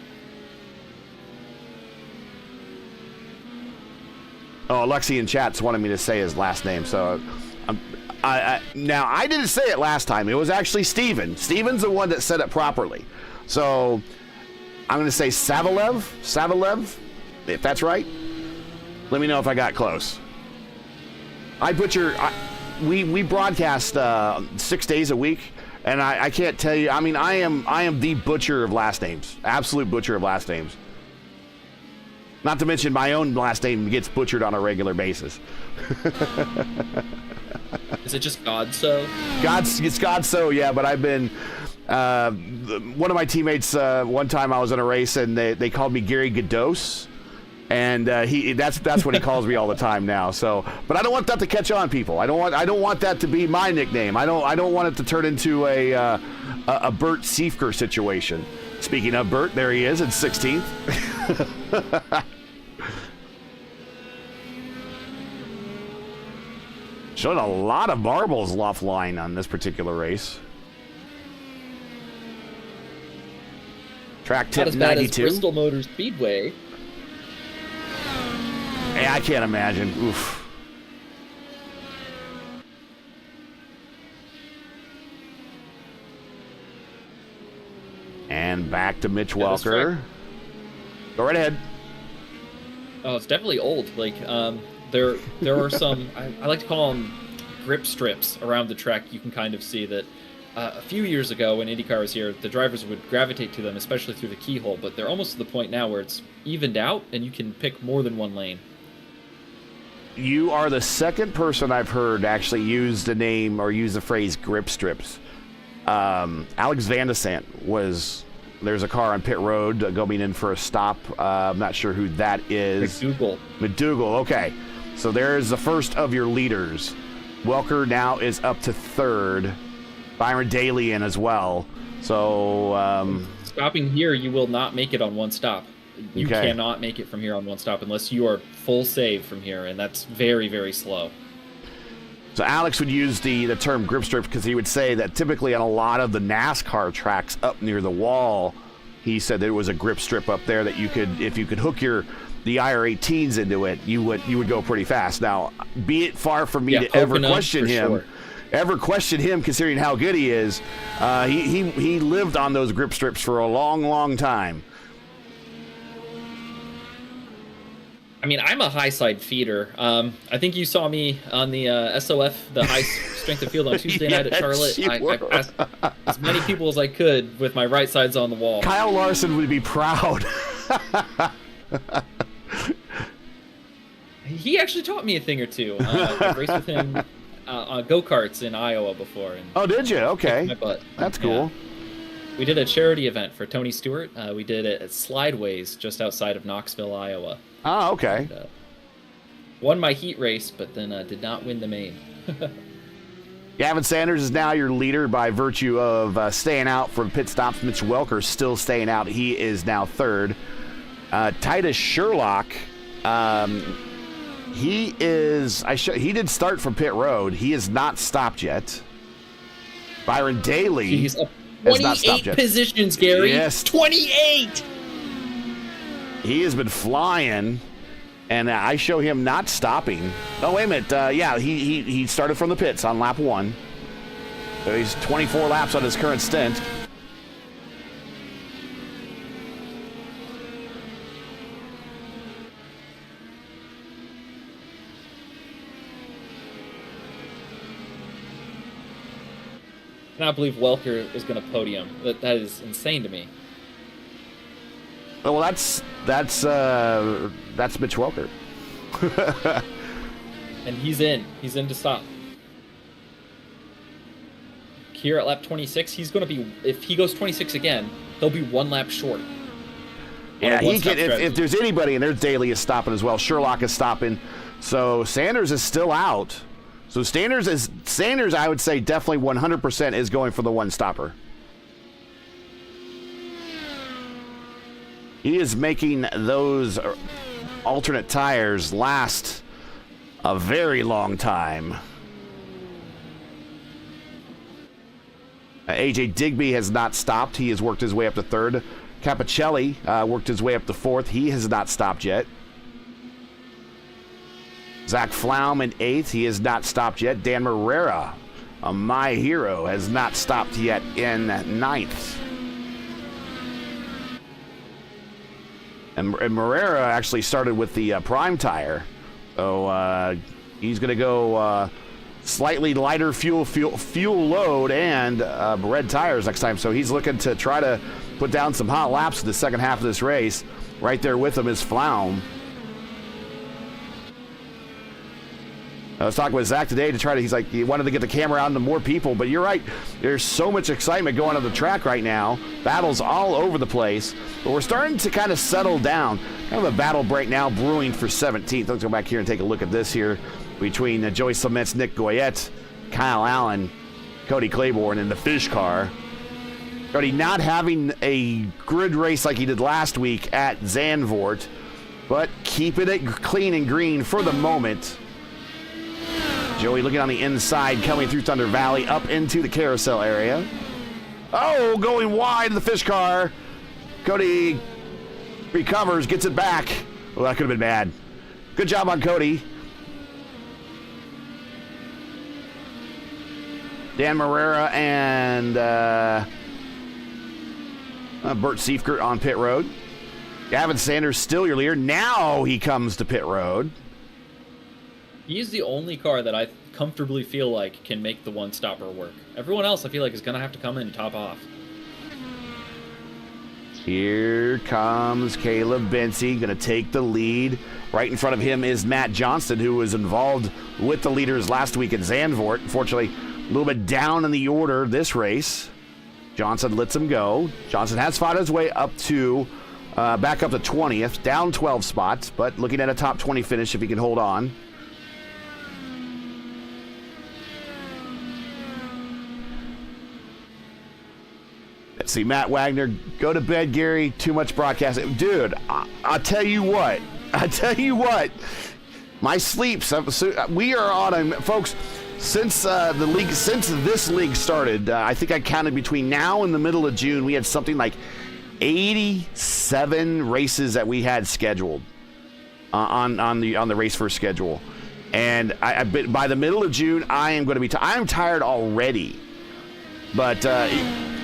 Oh, Alexi in chat's wanted me to say his last name, so... now, I didn't say it last time. It was actually Steven. Steven's the one that said it properly. So, I'm going to say Savalev, if that's right. Let me know if I got close. We broadcast 6 days a week, and I can't tell you. I mean, I am the butcher of last names. Absolute butcher of last names. Not to mention my own last name gets butchered on a regular basis. Is it just Godso? It's Godso, yeah, but I've been One of my teammates, one time I was in a race and they called me Gary Gados. And that's what he calls me all the time now. So, but I don't want that to catch on, people. I don't want that to be my nickname. I don't want it to turn into a Bert Siefker situation. Speaking of Bert, there he is in 16th. Showing a lot of marbles offline on this particular race. Track tip 92. Not as bad as Bristol Motor Speedway. Hey, I can't imagine. Oof. And back to Mitch Welker. Go right ahead. Oh, it's definitely old. Like, there are some, I like to call them grip strips around the track. You can kind of see that a few years ago when IndyCar was here, the drivers would gravitate to them, especially through the keyhole, but they're almost to the point now where it's evened out and you can pick more than one lane. You are the second person I've heard actually use the name or use the phrase grip strips. Alex Van de Sant there's a car on pit road going in for a stop. I'm not sure who that is. McDougall, okay. So there's the first of your leaders. Welker now is up to third. Byron Daly in as well. So stopping here, you will not make it on one stop. You cannot make it from here on one stop unless you are full save from here, and that's very, very slow. So Alex would use the term grip strip because he would say that typically on a lot of the NASCAR tracks up near the wall, he said there was a grip strip up there that you could, if you could hook the IR18s into it, you would go pretty fast. Now, be it far from me to ever question him. Ever question him, considering how good he is. He lived on those grip strips for a long, long time. I mean, I'm a high side feeder. I think you saw me on the SOF, the high strength of field on Tuesday night at Charlotte. I passed as many people as I could with my right sides on the wall. Kyle Larson would be proud. He actually taught me a thing or two. I raced with him on go-karts in Iowa before. And oh, did you? Okay. My butt. That's cool. Yeah. We did a charity event for Tony Stewart. We did it at Slideways just outside of Knoxville, Iowa. Oh, okay. And, won my heat race, but then did not win the main. Gavin Sanders is now your leader by virtue of staying out from pit stops. Mitch Welker still staying out. He is now third. Titus Sherlock, he did start from pit road. He has not stopped yet. Byron Daly. He's up 28 positions, Gary. Yes. 28! He has been flying, and I show him not stopping. Oh, wait a minute. He started from the pits on lap 1. So he's 24 laps on his current stint. I cannot believe Welker is going to podium. That is insane to me. Well, that's Mitch Welker. And he's in to stop. Here at lap 26, he's going to be, if he goes 26 again, he'll be one lap short. Yeah, he can. If there's anybody, and there's Daly is stopping as well. Sherlock is stopping. So Sanders is still out. So Sanders, I would say, definitely 100% is going for the one stopper. He is making those alternate tires last a very long time. AJ Digby has not stopped. He has worked his way up to third. Capicelli worked his way up to fourth. He has not stopped yet. Zach Flaum in eighth. He has not stopped yet. Dan Morera, my hero, has not stopped yet in ninth. And Morera actually started with the prime tire. So he's going to go slightly lighter fuel load and red tires next time. So he's looking to try to put down some hot laps in the second half of this race. Right there with him is Flaum. I was talking with Zach today to try to, he's like, he wanted to get the camera out to more people, but you're right. There's so much excitement going on the track right now. Battles all over the place, but we're starting to kind of settle down. Kind of a battle right now brewing for 17th. Let's go back here and take a look at this here between Joey Clements, Nick Goyette, Kyle Allen, Cody Claiborne in the fish car. Cody not having a grid race like he did last week at Zandvoort, but keeping it clean and green for the moment. Joey looking on the inside, coming through Thunder Valley, up into the carousel area. Oh, going wide in the fish car. Cody recovers, gets it back. Well, that could have been bad. Good job on Cody. Dan Marrera and Bert Siefkert on pit road. Gavin Sanders still your leader. Now he comes to pit road. He's the only car that I comfortably feel like can make the one-stopper work. Everyone else I feel like is going to have to come in and top off. Here comes Caleb Benzie, going to take the lead. Right in front of him is Matt Johnston, who was involved with the leaders last week at Zandvoort. Unfortunately, a little bit down in the order this race. Johnson lets him go. Johnson has fought his way up to back up to 20th, down 12 spots, but looking at a top 20 finish if he can hold on. Let's see, Matt Wagner, go to bed, Gary. Too much broadcasting. Dude, I'll tell you what. My sleep, we are on, folks, since this league started, I think I counted between now and the middle of June, we had something like 87 races that we had scheduled on the RaceVerse schedule. And by the middle of June, I am going to be I'm tired already. But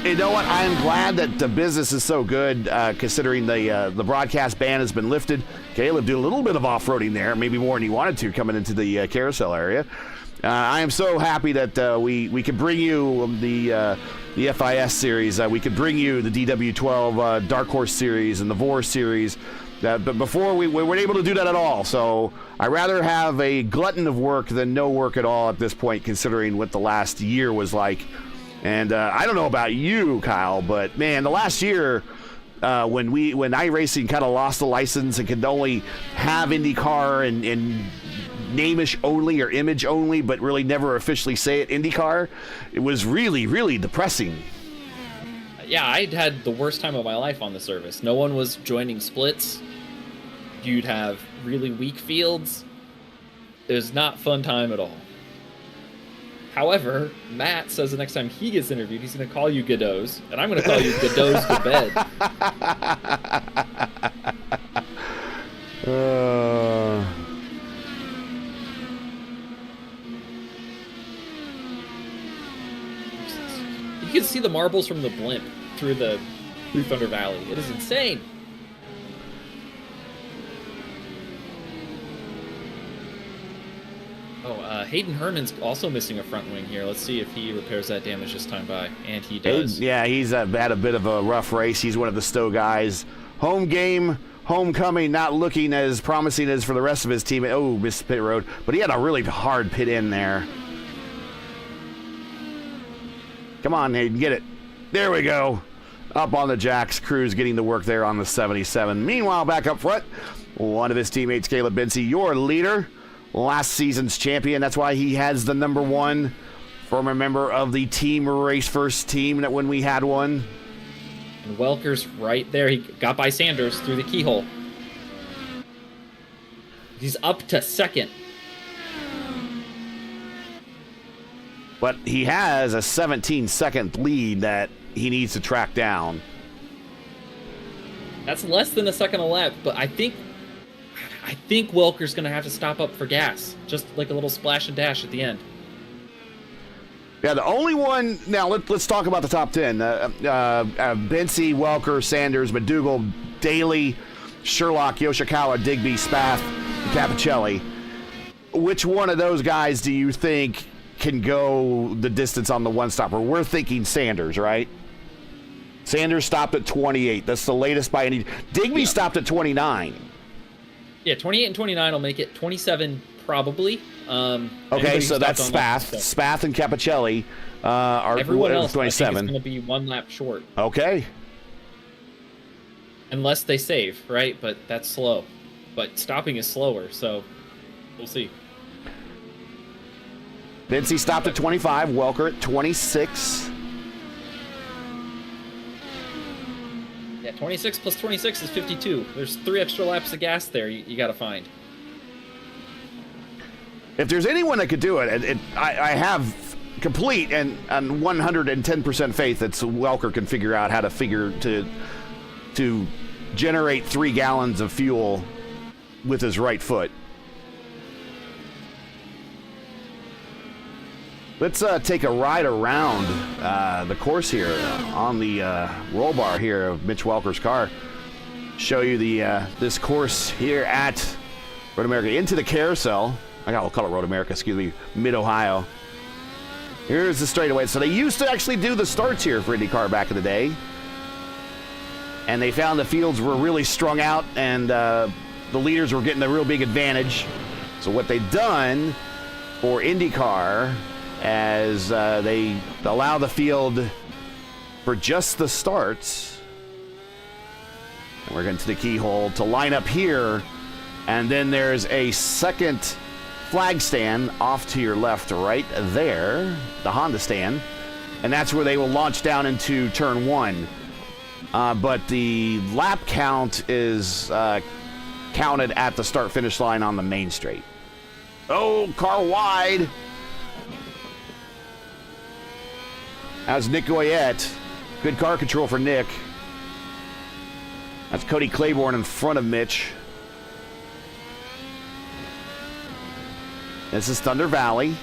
you know what? I am glad that the business is so good, considering the broadcast ban has been lifted. Caleb did a little bit of off-roading there, maybe more than he wanted to, coming into the carousel area. I am so happy that we could bring you the FIS series. We could bring you the DW12 Dark Horse series and the VOR series. But before we weren't able to do that at all. So I'd rather have a glutton of work than no work at all at this point, considering what the last year was like. And I don't know about you, Kyle, but man, the last year when iRacing kind of lost the license and could only have IndyCar and name-ish only or image only, but really never officially say it IndyCar, it was really, really depressing. Yeah, I had the worst time of my life on the service. No one was joining splits. You'd have really weak fields. It was not fun time at all. However, Matt says the next time he gets interviewed, he's going to call you Godot's, and I'm going to call you Godot's to bed. You can see the marbles from the blimp through Thunder Valley. It is insane. Hayden Herman's also missing a front wing here. Let's see if he repairs that damage this time by. And he does. Yeah, he's had a bit of a rough race. He's one of the Stowe guys. Home game, homecoming, not looking as promising as for the rest of his team. Oh, missed pit road. But he had a really hard pit in there. Come on, Hayden, get it. There we go. Up on the jacks. Cruz getting the work there on the 77. Meanwhile, back up front, one of his teammates, Caleb Benzie, your leader. Last season's champion. That's why he has the number one, former member of the Team RaceVerse team that when we had one. And Welker's right there. He got by Sanders through the keyhole. He's up to second. But he has a 17-second lead that he needs to track down. That's less than a second a lap, but I think Welker's going to have to stop up for gas, just like a little splash and dash at the end. Yeah, the only one... Now, let's talk about the top 10. Benzie, Welker, Sanders, McDougall, Daly, Sherlock, Yoshikawa, Digby, Spath, and Capicelli. Which one of those guys do you think can go the distance on the one-stopper? We're thinking Sanders, right? Sanders stopped at 28. That's the latest by any... Digby stopped at 29. Yeah, 28 and 29 will make it. 27 probably. Okay, so that's Spath. Spath and Capicelli are everyone else 27. I think is going to be 1 lap short. Okay. Unless they save, right? But that's slow. But stopping is slower, so we'll see. Vinci stopped at 25. Welker at 26. Yeah, 26 plus 26 is 52. There's 3 extra laps of gas there you got to find. If there's anyone that could do it, I have complete and 110% faith that Welker can figure out how to generate 3 gallons of fuel with his right foot. Let's take a ride around the course here on the roll bar here of Mitch Welker's car. Show you this course here at Road America into the carousel. I'll call it Road America, excuse me, Mid-Ohio. Here's the straightaway. So they used to actually do the starts here for IndyCar back in the day. And they found the fields were really strung out and the leaders were getting a real big advantage. So what they've done for IndyCar as they allow the field for just the starts. And we're getting to the keyhole to line up here. And then there's a second flag stand off to your left right there, the Honda stand. And that's where they will launch down into turn 1. But the lap count is counted at the start-finish line on the main straight. Oh, car wide. That's Nick Goyette. Good car control for Nick. That's Cody Claiborne in front of Mitch. This is Thunder Valley.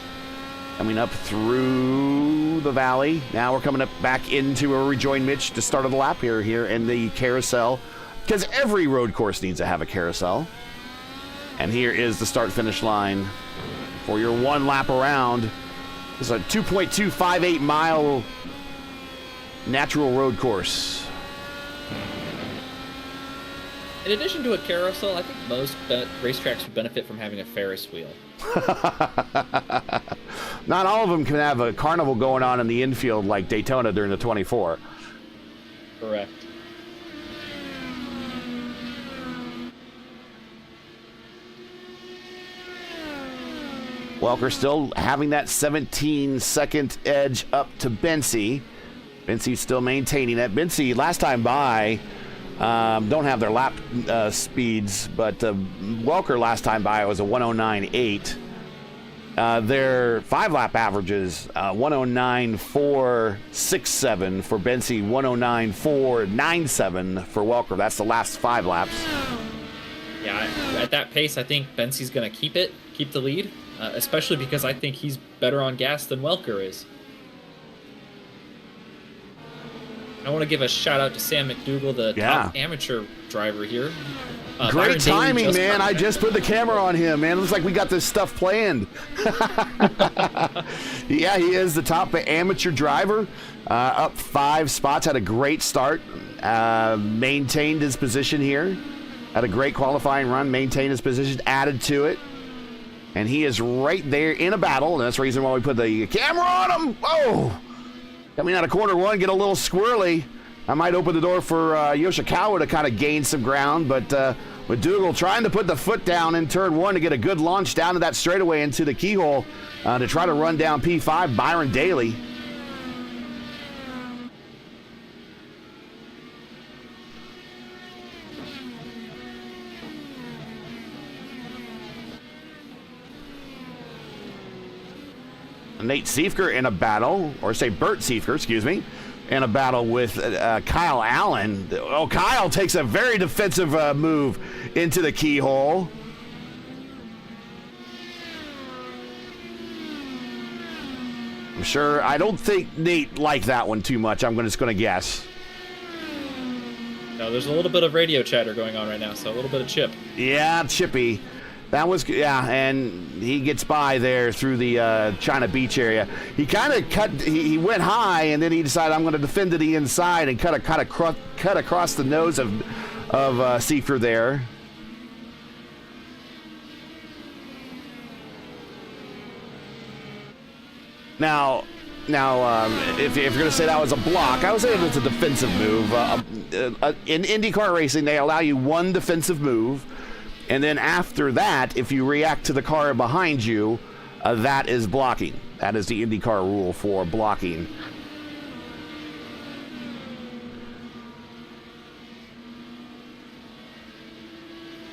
Coming up through the valley. Now we're coming up back into where we rejoin Mitch to start of the lap here in the carousel. Because every road course needs to have a carousel. And here is the start-finish line for your 1 lap around. It's a 2.258 mile natural road course. In addition to a carousel, I think most racetracks would benefit from having a Ferris wheel. Not all of them can have a carnival going on in the infield like Daytona during the 24. Correct. Welker still having that 17-second edge up to Bensi. Bensi's still maintaining it. Bensi, last time by, don't have their lap speeds, but Welker last time by was a 109.8. Their 5-lap averages 109.467 for Bensi, 109.497 for Welker. That's the last 5 laps. Yeah, at that pace, I think Bensi's going to keep the lead, especially because I think he's better on gas than Welker is. I want to give a shout out to Sam McDougall, the top amateur driver here. Great timing, man. I just put the camera on him, man. It looks like we got this stuff planned. Yeah, he is the top amateur driver. Up 5 spots, had a great start. Maintained his position here. Had a great qualifying run, maintained his position, added to it. And he is right there in a battle, and that's the reason why we put the camera on him. Oh! Coming out of corner 1, get a little squirrely. I might open the door for Yoshikawa to kind of gain some ground, but with Dougal trying to put the foot down in turn 1 to get a good launch down to that straightaway into the keyhole to try to run down P5, Byron Daly. Nate Siefker in a battle, or say Bert Siefker, excuse me, in a battle with Kyle Allen. Oh, Kyle takes a very defensive move into the keyhole. I'm sure, I don't think Nate liked that one too much, I'm just going to guess. No, there's a little bit of radio chatter going on right now, so a little bit of chip. Yeah, chippy. That was, yeah, and he gets by there through the China Beach area. He kind of he went high, and then he decided, I'm going to defend to the inside and cut across the nose of Seifer there. Now, if you're going to say that was a block, I would say it's a defensive move. In IndyCar racing, they allow you one defensive move, and then after that, if you react to the car behind you, that is blocking. That is the IndyCar rule for blocking.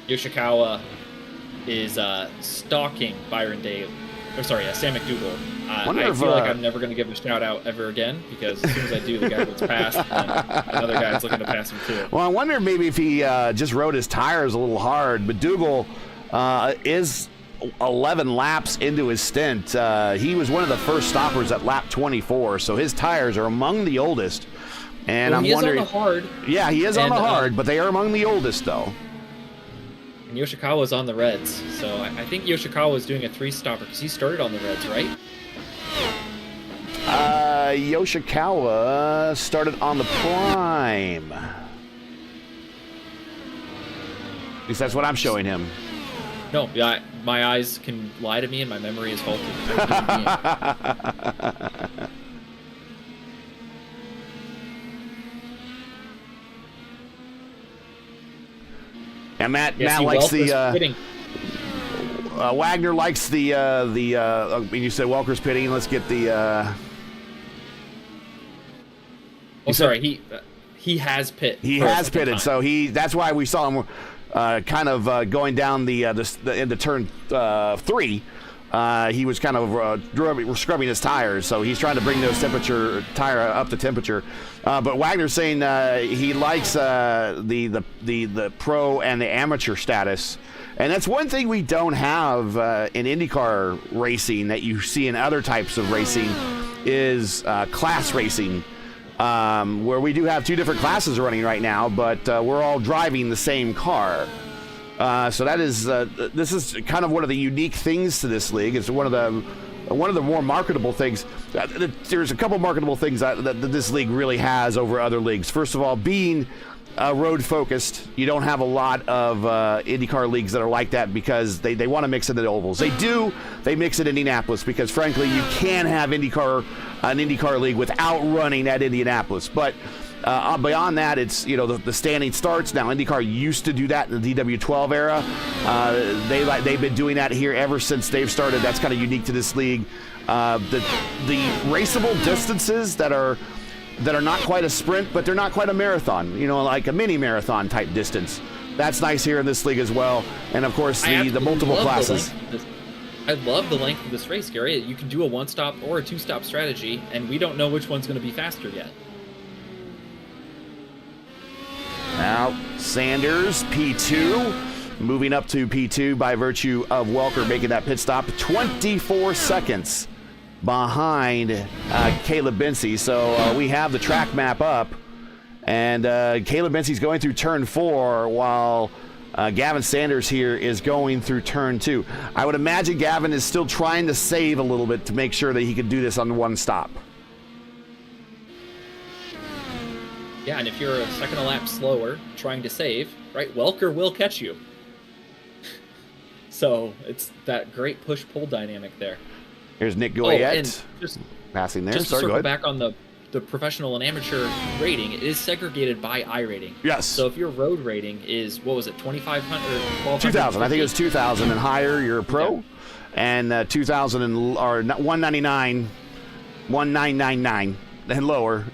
Yoshikawa is stalking Sam McDougal. I feel like I'm never going to give him a shout out ever again, because as soon as I do, the guy gets passed, and another guy's looking to pass him too. Well, I wonder maybe if he just rode his tires a little hard. But McDougal is 11 laps into his stint. He was one of the first stoppers at lap 24, so his tires are among the oldest. And I'm wondering, is on the hard. Yeah, he is on the hard, but they are among the oldest, though. And Yoshikawa's on the Reds, so I think Yoshikawa's doing a 3-stopper because he started on the Reds, right? Yoshikawa started on the Prime. At least that's what I'm showing him. No, my eyes can lie to me, and my memory is faulty. And Matt likes the Wagner likes the you said Welker's pitting. Let's get the he has pit. He has pitted, so that's why we saw him kind of going down into turn 3. He was kind of scrubbing his tires, so he's trying to bring those tire up to temperature. But Wagner's saying he likes the pro and the amateur status, and that's one thing we don't have in IndyCar racing that you see in other types of racing is class racing, where we do have 2 different classes running right now, but we're all driving the same car. So that is this is kind of one of the unique things to this league. It's one of the more marketable things. There's a couple marketable things that this league really has over other leagues. First of all, being road focused, you don't have a lot of IndyCar leagues that are like that, because they want to mix it in the ovals. They mix it in Indianapolis because, frankly, you can have an IndyCar league without running at Indianapolis. But beyond that, it's the standing starts. Now, IndyCar used to do that in the DW12 era. They've been doing that here ever since they've started. That's kind of unique to this league. The raceable distances that are not quite a sprint, but they're not quite a marathon. Like a mini marathon type distance. That's nice here in this league as well. And of course, the multiple classes. I love the length of this race, Gary. You can do a 1-stop or a 2-stop strategy, and we don't know which one's going to be faster yet. Now, Sanders, P2, moving up to P2 by virtue of Welker making that pit stop. 24 seconds behind Caleb Bency. So we have the track map up, and Caleb Bency's going through turn 4, while Gavin Sanders here is going through turn 2. I would imagine Gavin is still trying to save a little bit to make sure that he can do this on 1 stop. Yeah, and if you're a second a lap slower trying to save, right, Welker will catch you. So it's that great push-pull dynamic there. Here's Nick Goyette and just passing there. Just to circle back on the professional and amateur rating, it is segregated by iRating. Yes. So if your road rating is, what was it, 2,500 or 1,200? 2,000. I think it was 2,000 and higher, you're a pro. Yeah. And 2,000 or 199, 1999 and lower,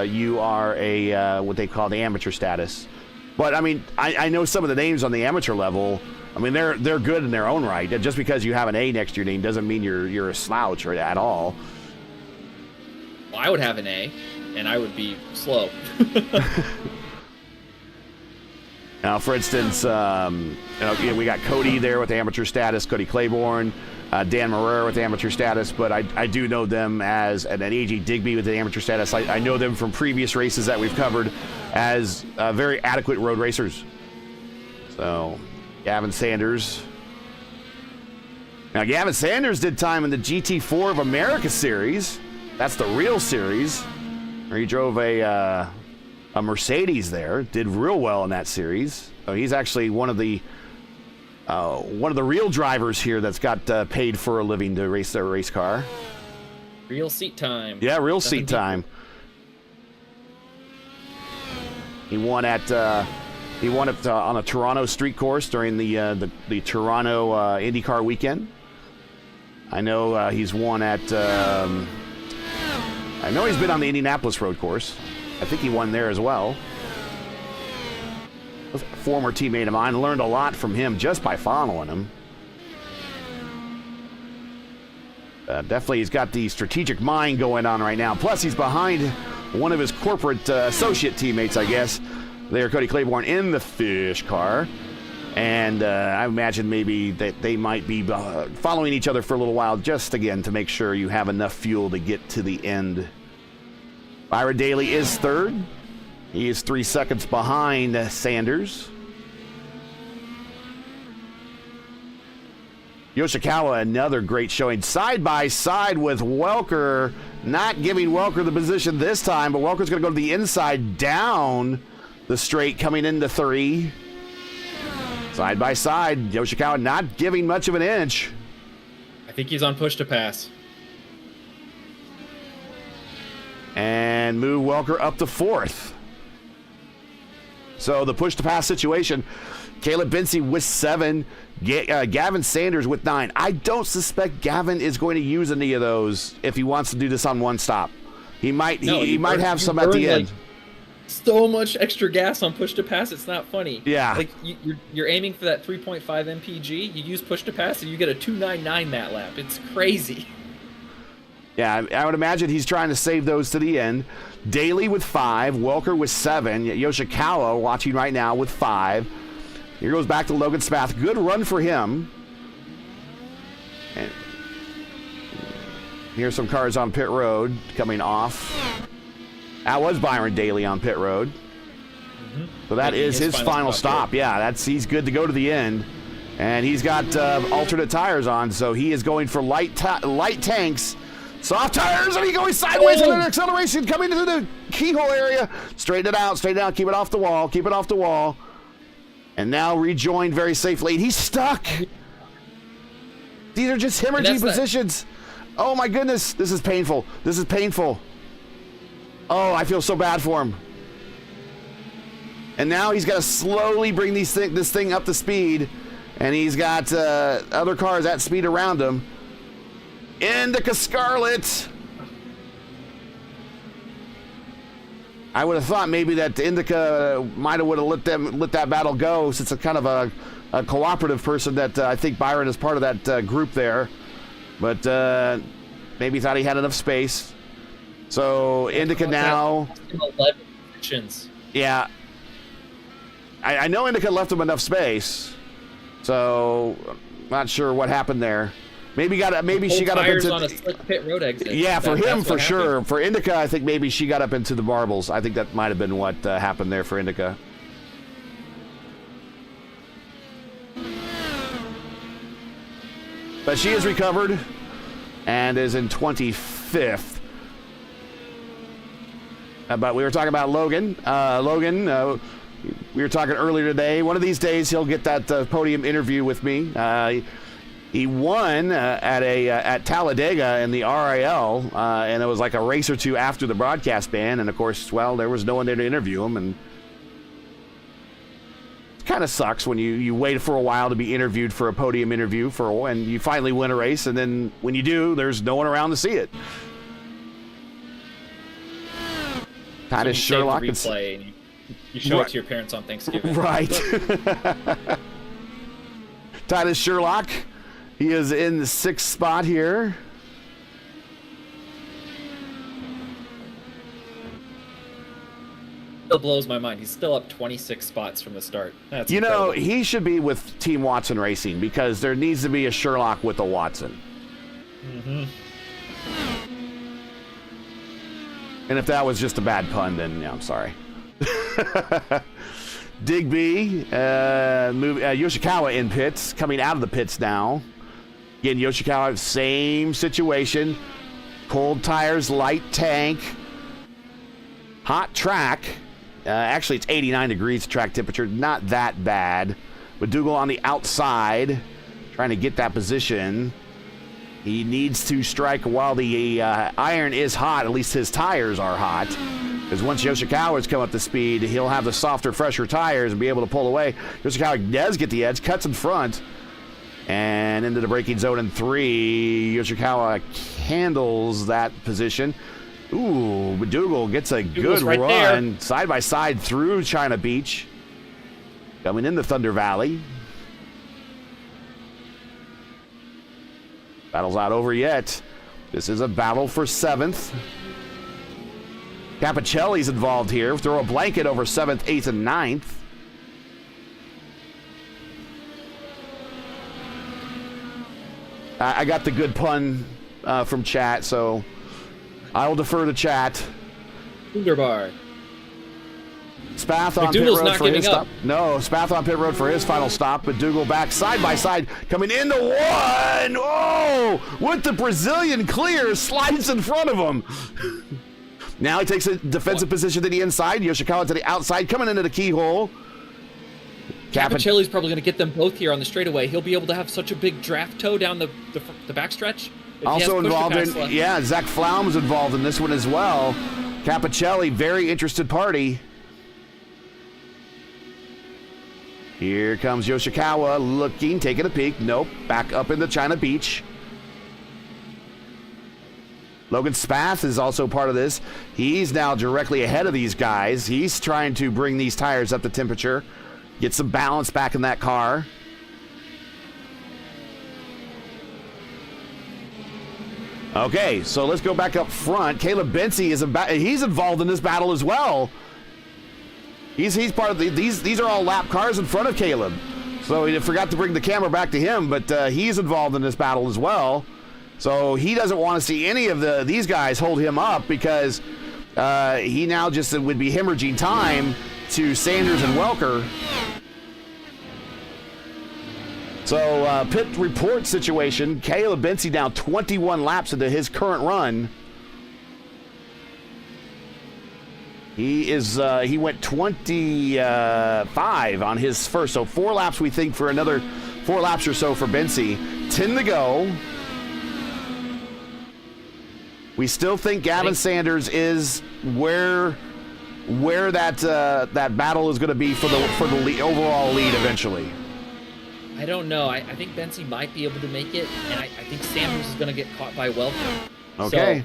you are a what they call the amateur status. But I mean, I know some of the names on the amateur level. I mean, they're good in their own right. Just because you have an A next to your name doesn't mean you're a slouch or at all. Well, I would have an A, and I would be slow. Now, for instance, we got Cody there with amateur status, Cody Claiborne, Dan Marrero with amateur status, but I do know them as an A.J. Digby with the amateur status. I know them from previous races that we've covered as very adequate road racers. So, Gavin Sanders. Now, Gavin Sanders did time in the GT4 of America series. That's the real series, where he drove a Mercedes there. Did real well in that series. So he's actually one of the real drivers here that's got paid for a living to race their race car. Real seat time. Yeah, real seat time. He won at on a Toronto street course during the Toronto IndyCar weekend. I know he's won at. I know he's been on the Indianapolis road course. I think he won there as well. A former teammate of mine. Learned a lot from him just by following him. Definitely, he's got the strategic mind going on right now. Plus, he's behind one of his corporate associate teammates, I guess. There, Cody Claiborne in the fish car. And I imagine maybe that they might be following each other for a little while, just again to make sure you have enough fuel to get to the end. Byron Daly is third. He is 3 seconds behind Sanders. Yoshikawa, another great showing. Side by side with Welker. Not giving Welker the position this time, but Welker's going to go to the inside down the straight coming into 3. Side by side, Yoshikawa not giving much of an inch. I think he's on push to pass. And move Welker up to 4th. So the push to pass situation, Caleb Binsey with 7, Gavin Sanders with 9. I don't suspect Gavin is going to use any of those if he wants to do this on one stop. He might might have some at the end. So much extra gas on push to pass, it's not funny. Yeah. Like you're aiming for that 3.5 mpg, you use push to pass and you get a 299 that lap. It's crazy. Yeah, I would imagine he's trying to save those to the end. Daly with 5, Welker with 7, Yoshikawa watching right now with 5. Here goes back to Logan Spath. Good run for him. And here's some cars on pit road coming off. That was Byron Daly on pit road. Mm-hmm. So that is his final stop. Yeah, he's good to go to the end. And he's got alternate tires on, so he is going for light tanks. Soft tires, and he's going sideways on an acceleration coming into the keyhole area. Straighten it out, keep it off the wall. And now rejoined very safely. He's stuck. These are just hemorrhaging positions. Oh my goodness, this is painful. Oh, I feel so bad for him. And now he's got to slowly bring this thing up to speed. And he's got other cars at speed around him. Indica Scarlet. I would have thought maybe that Indica might have let that battle go, since it's kind of a cooperative person that I think Byron is part of that group there. But maybe thought he had enough space. So Indica now. 11 positions. Yeah. I know Indica left him enough space. So not sure what happened there. Maybe she got up into on a slick pit road exit. Yeah, for him for sure. For Indica, I think maybe she got up into the marbles. I think that might have been what happened there for Indica. But she is recovered and is in 25th. But we were talking about Logan. We were talking earlier today. One of these days, he'll get that podium interview with me. He won at Talladega in the RIL, and it was like a race or two after the broadcast ban. And of course, well, there was no one there to interview him, and it kind of sucks when you wait for a while to be interviewed for a podium interview and you finally win a race, and then when you do, there's no one around to see it. Titus Sherlock. You show it to your parents on Thanksgiving. Right. Titus Sherlock. He is in the 6th spot here. Still blows my mind. He's still up 26 spots from the start. That's incredible. He should be with Team Watson Racing, because there needs to be a Sherlock with a Watson. Mm-hmm. And if that was just a bad pun, then yeah, I'm sorry. Digby, Yoshikawa in pits, coming out of the pits now. Again, Yoshikawa, same situation. Cold tires, light tank. Hot track. Actually, it's 89 degrees track temperature. Not that bad. But Dougal on the outside, trying to get that position. He needs to strike while the iron is hot. At least his tires are hot. Because once Yoshikawa's come up to speed, he'll have the softer, fresher tires and be able to pull away. Yoshikawa does get the edge, cuts in front, and into the braking zone in 3. Yoshikawa handles that position. Ooh, McDougal gets a good right run there. side by side through China Beach. Coming into Thunder Valley. Battle's not over yet. This is a battle for 7th. Capicelli's involved here. Throw a blanket over 7th, 8th, and 9th. I got the good pun from chat, so I will defer to chat. Wunderbar. Spath on pit McDougal's road not for his giving stop. up. No, Spath on pit road for his final stop. But Dougal back side by side, coming into 1. Oh, with the Brazilian clear, slides in front of him. Now he takes a defensive position to the inside. Yoshikawa to the outside, coming into the keyhole. Capicelli's probably going to get them both here on the straightaway. He'll be able to have such a big draft toe down the backstretch. Also involved in, Zach Flaum's involved in this one as well. Capicelli, very interested party. Here comes Yoshikawa looking, taking a peek. Nope, back up into China Beach. Logan Spath is also part of this. He's now directly ahead of these guys. He's trying to bring these tires up to temperature, get some balance back in that car. Okay, so let's go back up front. Caleb Bency he's involved in this battle as well. He's part of these are all lap cars in front of Caleb. So he forgot to bring the camera back to him, but he's involved in this battle as well. So he doesn't want to see any of these guys hold him up because he now just would be hemorrhaging time to Sanders and Welker. So pit report situation, Caleb Bency now 21 laps into his current run. He went 25 on his first, so 4 laps we think for another 4 laps or so for Bency. 10 to go. We still think Gavin Sanders is where that battle is going to be for the overall lead eventually. I don't know. I think Bency might be able to make it, and I think Sanders is going to get caught by Welker. Okay. So,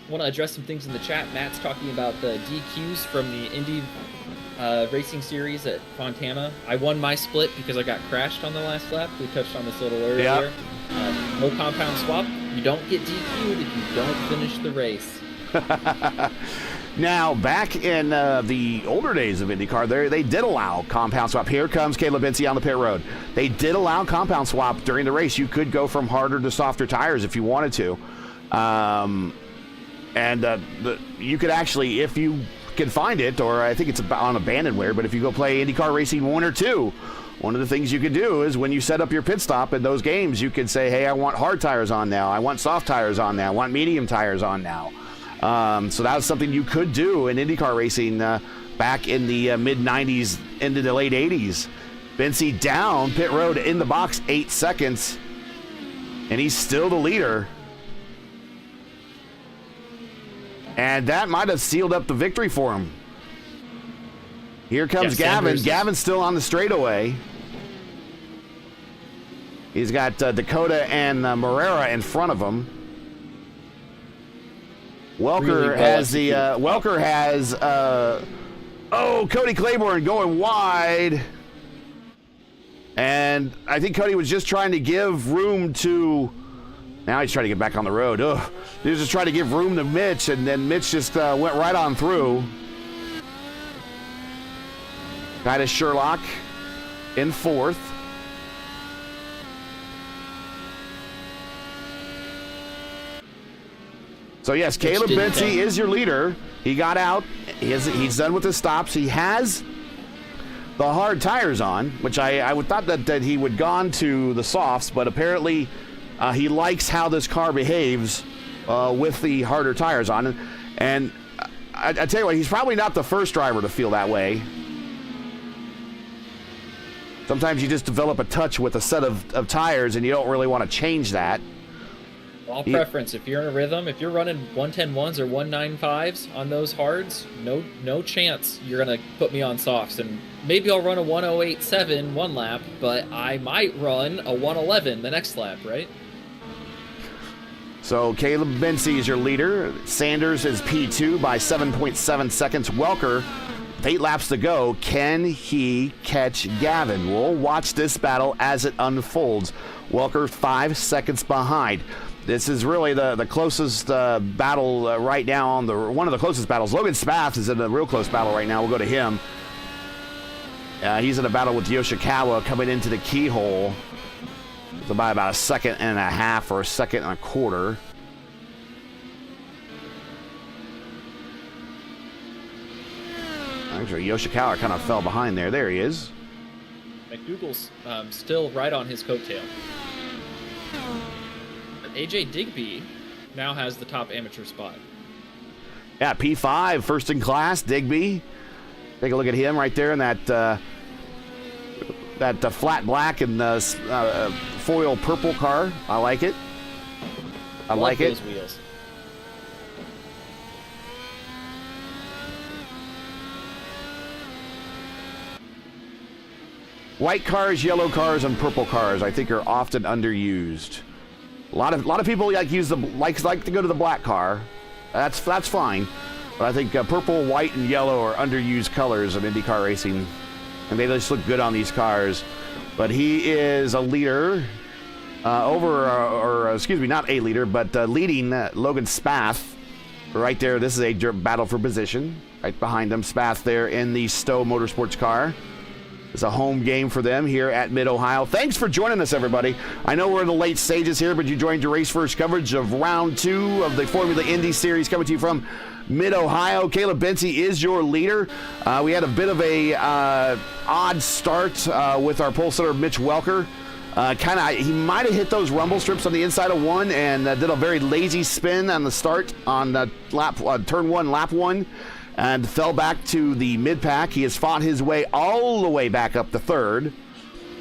I want to address some things in the chat. Matt's talking about the DQs from the Indy Racing Series at Fontana. I won my split because I got crashed on the last lap. We touched on this a little earlier. No compound swap. You don't get DQ'd if you don't finish the race. Now, back in the older days of IndyCar, they did allow compound swap. Here comes Caleb Bency on the pit road. They did allow compound swap during the race. You could go from harder to softer tires if you wanted to. You could actually, if you can find it, or I think it's on abandonware, but if you go play IndyCar Racing 1 or 2, one of the things you could do is when you set up your pit stop in those games, you could say, hey, I want hard tires on now. I want soft tires on now. I want medium tires on now. So that was something you could do in IndyCar racing back in the mid-90s into the late 80s. Bency down pit road in the box, 8 seconds, and he's still the leader. And that might have sealed up the victory for him. Here comes Gavin. Gavin's still on the straightaway. He's got Dakota and Morera in front of him. Welker has Cody Claiborne going wide. And I think Cody was just trying to give room to... Now he's trying to get back on the road. Ugh. He was just trying to give room to Mitch, and then Mitch just went right on through. Titus Sherlock in 4th. So yes, Caleb Bency is your leader. He got out. He's done with his stops. He has the hard tires on, which I would thought that he would gone to the softs, but apparently he likes how this car behaves with the harder tires on. And I tell you what, he's probably not the first driver to feel that way. Sometimes you just develop a touch with a set of tires, and you don't really want to change that. All preference. If you're in a rhythm, if you're running 110.1s or 195s on those hards, no chance you're going to put me on softs. And maybe I'll run a 108.7 one lap, but I might run a 111 the next lap, right? So Caleb Bency is your leader. Sanders is P2 by 7.7 seconds. Welker, 8 laps to go. Can he catch Gavin? We'll watch this battle as it unfolds. Welker 5 seconds behind. This is really the closest battle right now on one of the closest battles. Logan Spath is in a real close battle right now. We'll go to him. He's in a battle with Yoshikawa coming into the keyhole. It's about a second and a half or a second and a quarter. Actually, Yoshikawa kind of fell behind there. There he is. McDougall's still right on his coattail. AJ Digby now has the top amateur spot. Yeah, P5, first in class, Digby. Take a look at him right there in that flat black and foil purple car. I like it. I like it. Those wheels. White cars, yellow cars, and purple cars, I think, are often underused. A lot of people like to go to the black car. That's fine, but I think purple, white, and yellow are underused colors in IndyCar racing, and they just look good on these cars. But he is a leader not a leader, but leading Logan Spath right there. This is a battle for position right behind him. Spath there in the Stowe Motorsports car. It's a home game for them here at Mid-Ohio. Thanks for joining us, everybody. I know we're in the late stages here, but you joined your RaceVerse coverage of round 2 of the Formula Indy Series, coming to you from Mid-Ohio. Caleb Bency is your leader. We had a bit of a odd start with our pole sitter, Mitch Welker. He might have hit those rumble strips on the inside of one and did a very lazy spin on the start on turn 1, lap 1. And fell back to the mid-pack. He has fought his way all the way back up to third.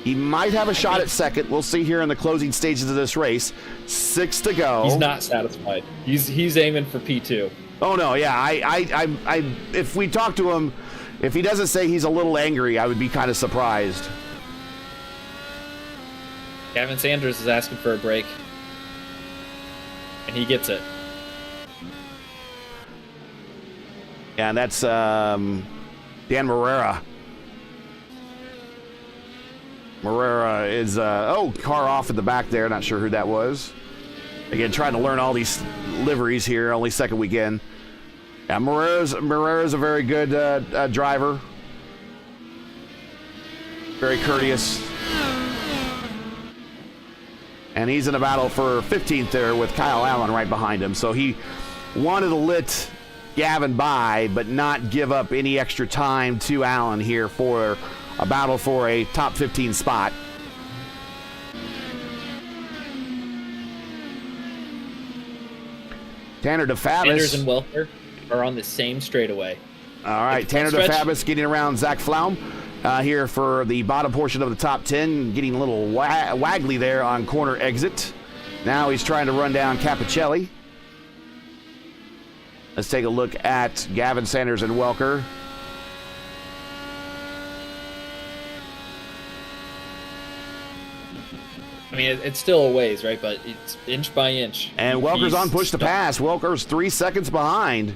He might have a shot at second. We'll see here in the closing stages of this race. 6 to go. He's not satisfied. He's aiming for P2. Oh, no, yeah. I if we talk to him, if he doesn't say he's a little angry, I would be kind of surprised. Gavin Sanders is asking for a break. And he gets it. And that's Dan Morera. Morera is, car off at the back there. Not sure who that was. Again, trying to learn all these liveries here, only second weekend. Yeah, Morera's a very good driver. Very courteous. And he's in a battle for 15th there with Kyle Allen right behind him. So he wanted to let Gavin by, but not give up any extra time to Allen here for a battle for a top 15 spot. Tanner DeFabis. Sanders and Welker are on the same straightaway. All right, Tanner DeFabis getting around Zach Flaum here for the bottom portion of the top 10, getting a little waggly there on corner exit. Now he's trying to run down Capicelli. Let's take a look at Gavin Sanders and Welker. I mean, it's still a ways, right? But it's inch by inch. And Welker's on push to pass. Welker's 3 seconds behind.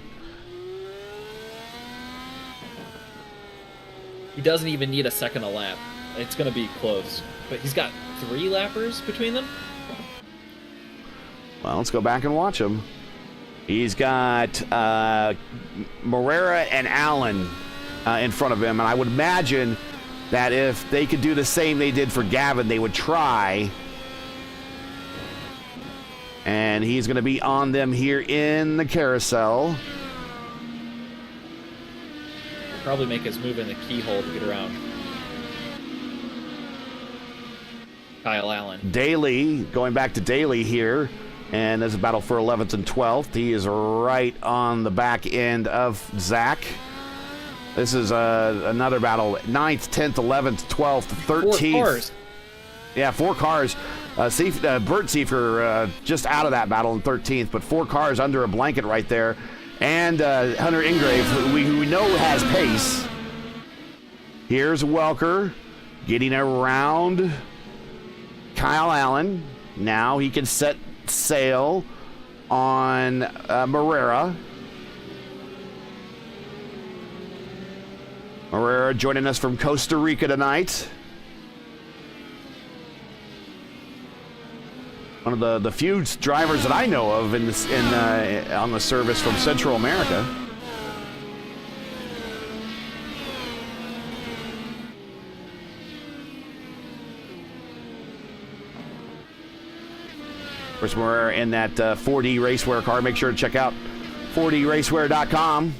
He doesn't even need a second a lap. It's going to be close. But he's got 3 lappers between them? Well, let's go back and watch him. He's got Morera and Allen in front of him. And I would imagine that if they could do the same they did for Gavin, they would try. And he's going to be on them here in the carousel. Probably make his move in the keyhole to get around Kyle Allen. Daly, going back to Daly here. And there's a battle for 11th and 12th. He is right on the back end of Zach. This is another battle. 9th, 10th, 11th, 12th, 13th. 4 cars. Yeah, 4 cars. Bert Seifer just out of that battle in 13th, but 4 cars under a blanket right there. And Hunter Ingrave, who we know has pace. Here's Welker getting around Kyle Allen. Now he can set sail on Morera. Morera joining us from Costa Rica tonight. One of the few drivers that I know of on the service from Central America. Of course, we're in that 4D Racewear car. Make sure to check out 4dracewear.com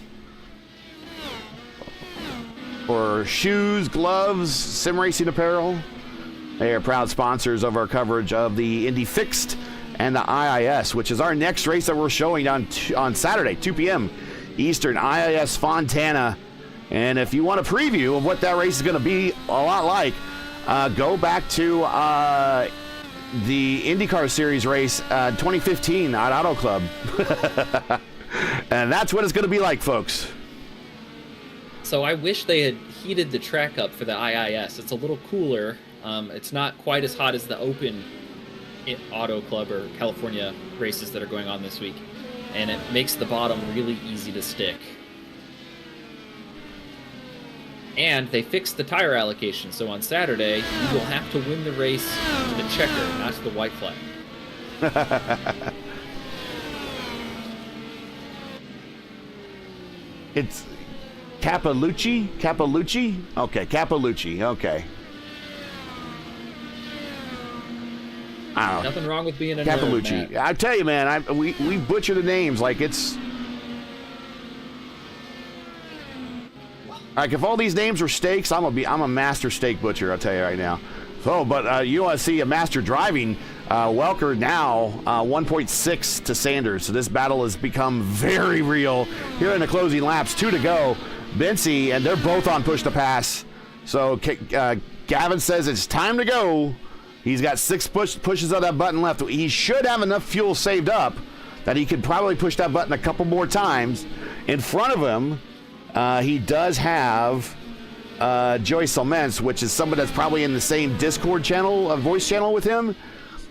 for shoes, gloves, sim racing apparel. They are proud sponsors of our coverage of the Indy Fixed and the IIS, which is our next race that we're showing on Saturday, 2 p.m. Eastern, IIS Fontana. And if you want a preview of what that race is going to be a lot like, go back to the IndyCar Series race 2015 at Auto Club. And that's what it's going to be like, folks. So I wish they had heated the track up for the IIS. It's a little cooler. It's not quite as hot as the Open Auto Club or California races that are going on this week. And it makes the bottom really easy to stick. And they fixed the tire allocation, so on Saturday, you will have to win the race to the checker, not to the white flag. It's Capalucci? Capalucci? Okay, Capalucci, okay. I don't know. Nothing wrong with being a Capalucci. nerd, I tell you, man, we butcher the names like it's... Like if all these names were steaks, I'm a master steak butcher. I'll tell you right now. So, but you want to see a master driving? Welker now 1.6 to Sanders. So this battle has become very real here in the closing laps. 2 to go. Bency, and they're both on push to pass. So Gavin says it's time to go. He's got 6 pushes of that button left. He should have enough fuel saved up that he could probably push that button a couple more times. In front of him, he does have Joey Salments, which is somebody that's probably in the same Discord channel, voice channel with him.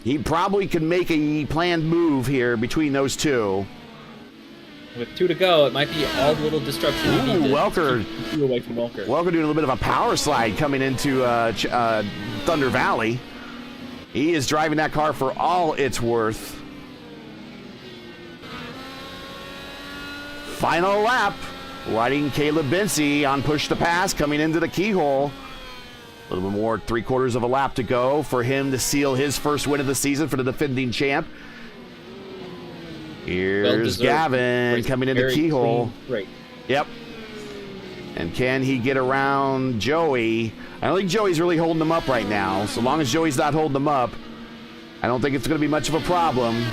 He probably could make a planned move here between those two. With 2 to go, it might be all the little disruption you need to Welker. keep you away from Welker. Welker doing a little bit of a power slide coming into Thunder Valley. He is driving that car for all it's worth. Final lap. Riding Caleb Bency on push to pass, coming into the keyhole. A little bit more, 3/4 of a lap to go for him to seal his first win of the season for the defending champ. Here's Gavin coming into keyhole. Right. Yep. And can he get around Joey? I don't think Joey's really holding him up right now. So long as Joey's not holding him up, I don't think it's going to be much of a problem.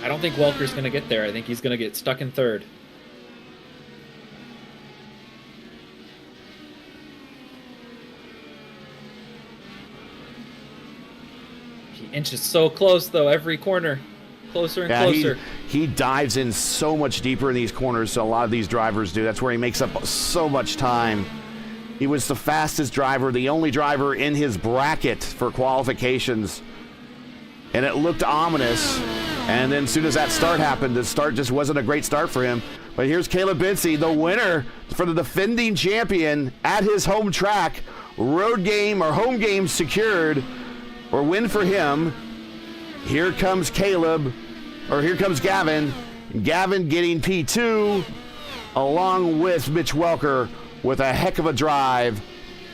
I don't think Welker's going to get there. I think he's going to get stuck in third. He inches so close, though, every corner. Closer and closer. He dives in so much deeper in these corners, so a lot of these drivers do. That's where he makes up so much time. He was the fastest driver, the only driver in his bracket for qualifications. And it looked ominous. And then as soon as that start happened, the start just wasn't a great start for him. But here's Caleb Bency, the winner for the defending champion at his home track. Road game or home game secured, or win for him. Here comes Caleb, or here comes Gavin. Gavin getting P2 along with Mitch Welker with a heck of a drive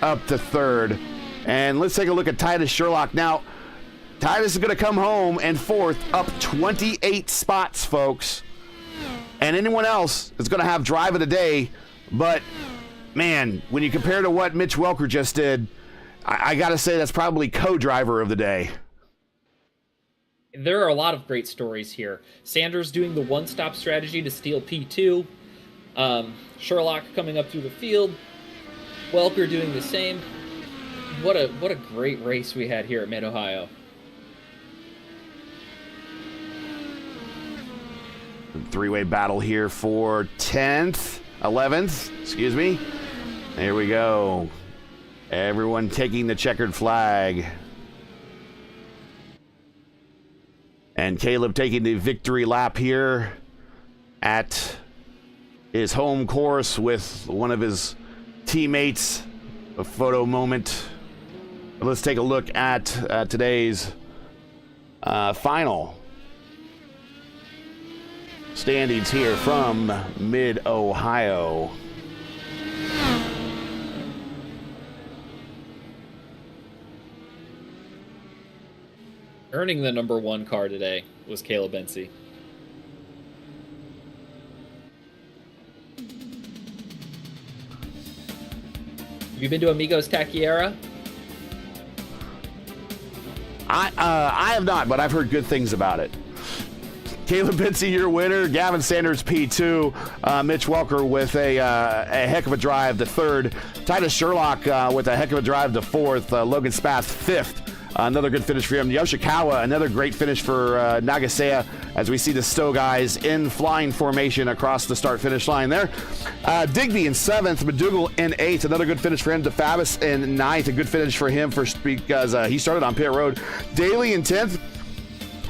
up to third. And let's take a look at Titus Sherlock. Now, Titus is going to come home and fourth, up 28 spots, folks. And anyone else is going to have drive of the day. But, man, when you compare to what Mitch Welker just did, I got to say that's probably co-driver of the day. There are a lot of great stories here. Sanders doing the one-stop strategy to steal P2. Sherlock coming up through the field. Welker doing the same. What a great race we had here at Mid-Ohio. Three-way battle here for 10th, 11th, excuse me. Here we go. Everyone taking the checkered flag. And Caleb taking the victory lap here at his home course with one of his teammates. A photo moment. Let's take a look at today's final standings here from Mid-Ohio. Earning the number 1 car today was Caleb Bensi. Have you been to Amigos Taquiera? I have not, but I've heard good things about it. Caleb Bensi, your winner. Gavin Sanders, P2. Mitch Welker with a heck of a drive to 3rd. Titus Sherlock with a heck of a drive to 4th. Logan Spath, 5th. Another good finish for him. Yoshikawa, another great finish for Nagasea as we see the Stowe guys in flying formation across the start-finish line there. Digby in 7th, McDougall in 8th. Another good finish for him. DeFabis in 9th. A good finish for him because he started on pit road. Daly in 10th.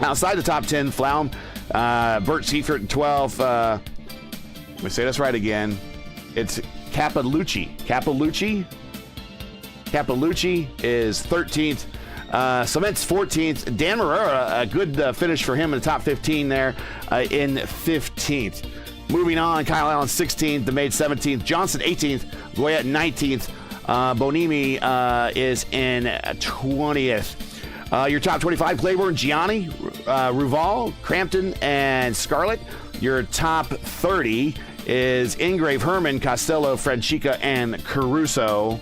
Outside the top 10, Flaum. Bert Seifert in 12th. Let me say this right again. It's Capalucci. Capalucci is 13th. Cement's 14th. Dan Marrera, a good finish for him in the top 15 there in 15th. Moving on, Kyle Allen 16th, the Maid 17th, Johnson 18th, Goyette 19th, Bonimi is in 20th. Your top 25, Claiborne, Gianni, Ruval, Crampton, and Scarlett. Your top 30 is Ingrave, Herman, Costello, Franchica, and Caruso.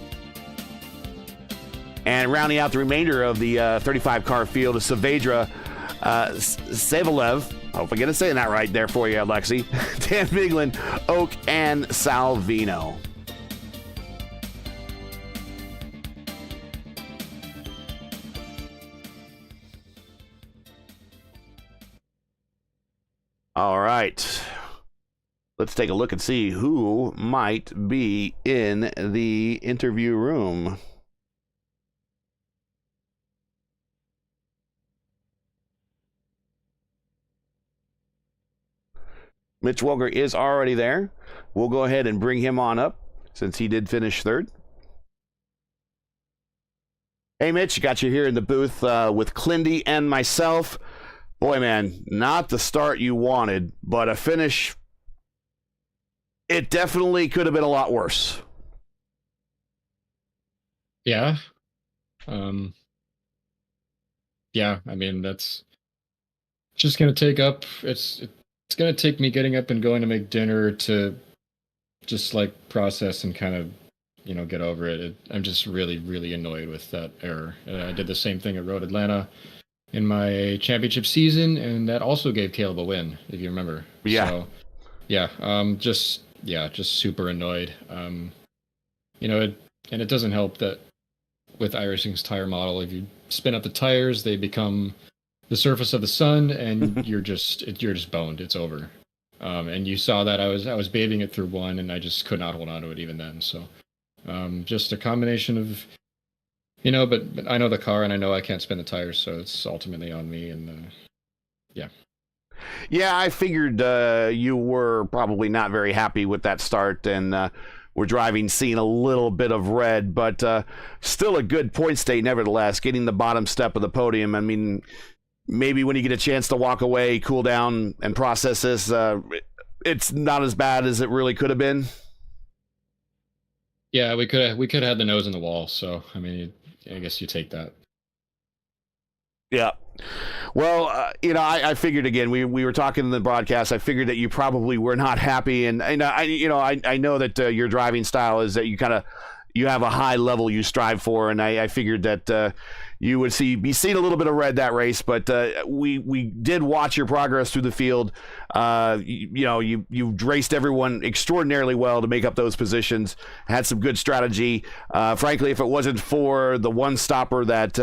And rounding out the remainder of the 35-car field is Saavedra, Savalev. Hope I get to say that right there for you, Alexi. Dan Biglin, Oak, and Salvino. All right. Let's take a look and see who might be in the interview room. Mitch Welker is already there. We'll go ahead and bring him on up since he did finish 3rd. Hey, Mitch, got you here in the booth with Clindy and myself. Boy, man, not the start you wanted, but a finish. It definitely could have been a lot worse. Yeah. Yeah, I mean, that's just going to take up, it's going to take me getting up and going to make dinner to just like process and kind of, get over it. I'm just really, really annoyed with that error. I did the same thing at Road Atlanta in my championship season, and that also gave Caleb a win, if you remember. Yeah. So, just super annoyed. And it doesn't help that with iRacing's tire model, if you spin up the tires, they become the surface of the sun, and you're just boned. It's over. And you saw that I was babying it through one, and I just could not hold on to it even then. So, just a combination of, but I know the car, and I know I can't spin the tires, so it's ultimately on me. And yeah. Yeah, I figured you were probably not very happy with that start, and we're driving, seeing a little bit of red, but still a good point state nevertheless, getting the bottom step of the podium. I mean, maybe when you get a chance to walk away, cool down, and process this, it's not as bad as it really could have been. Yeah, we could have had the nose in the wall, so, I mean, I guess you take that. Yeah. Well, I figured again. We were talking in the broadcast. I figured that you probably were not happy, and I know that your driving style is that you have a high level you strive for, and I figured that you would be seeing a little bit of red that race, but we did watch your progress through the field. You raced everyone extraordinarily well to make up those positions, had some good strategy. Frankly, if it wasn't for the one stopper that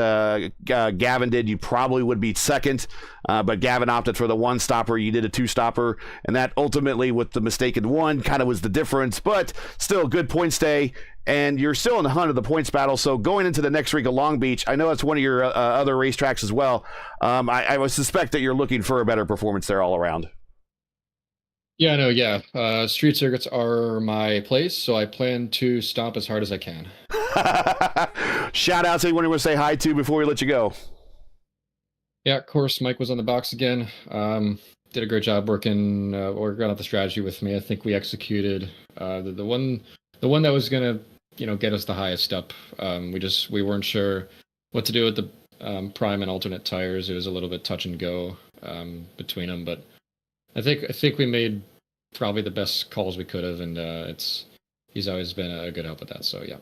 Gavin did, you probably would be second, but Gavin opted for the one stopper. You did a two stopper, and that ultimately, with the mistaken one, kind of was the difference, but still good points day. And you're still in the hunt of the points battle. So going into the next week at Long Beach, I know it's one of your other racetracks as well. I would suspect that you're looking for a better performance there all around. Yeah, no, yeah. Street circuits are my place, so I plan to stomp as hard as I can. Shout out to anyone you want to say hi to before we let you go. Yeah, of course, Mike was on the box again. Did a great job working out the strategy with me. I think we executed the one that was gonna get us the highest up. We weren't sure what to do with the prime and alternate tires. It was a little bit touch and go between them, but I think we made probably the best calls we could have, and he's always been a good help with that. So yeah.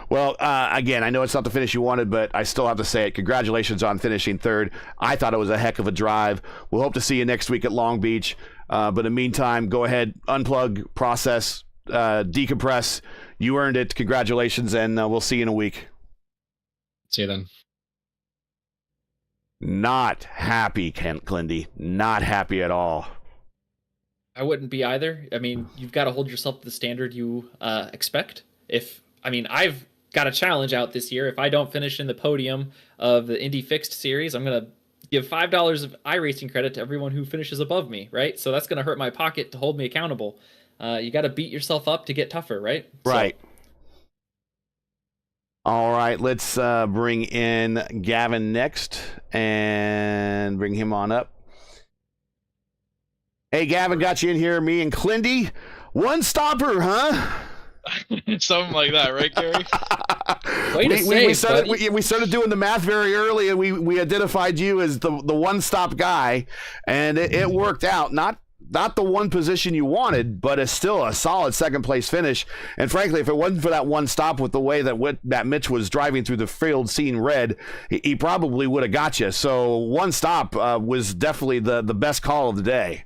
Well, again, I know it's not the finish you wanted, but I still have to say it. Congratulations on finishing third. I thought it was a heck of a drive. We'll hope to see you next week at Long Beach. But in the meantime, go ahead, unplug, process, decompress. You earned it. Congratulations, and we'll see you in a week. See you then. Not happy, Kent Clindy. Not happy at all. I wouldn't be either. I mean, you've got to hold yourself to the standard you expect. I've got a challenge out this year. If I don't finish in the podium of the Indy Fixed Series, I'm going to give $5 of iRacing credit to everyone who finishes above me, right? So that's going to hurt my pocket to hold me accountable. You got to beat yourself up to get tougher, right? Right. So. All right, let's bring in Gavin next and bring him on up. Hey, Gavin, got you in here, me and Clindy. One stopper, huh? Something like that, right, Gary? We started doing the math very early, and we identified you as the one-stop guy, and it worked out. Not the one position you wanted, but it's still a solid second-place finish. And frankly, if it wasn't for that one stop with the way that Mitch was driving through the field seeing red, he probably would have got you. So one stop was definitely the best call of the day.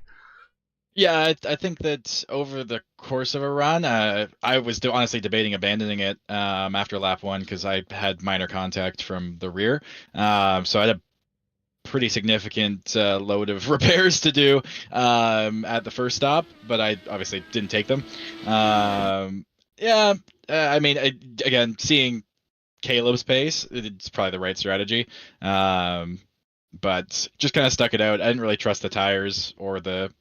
Yeah, I think that over the course of a run, I was honestly debating abandoning it after lap one because I had minor contact from the rear. So I had a pretty significant load of repairs to do at the first stop, but I obviously didn't take them. Again, seeing Caleb's pace, it's probably the right strategy. But just kind of stuck it out. I didn't really trust the tires or the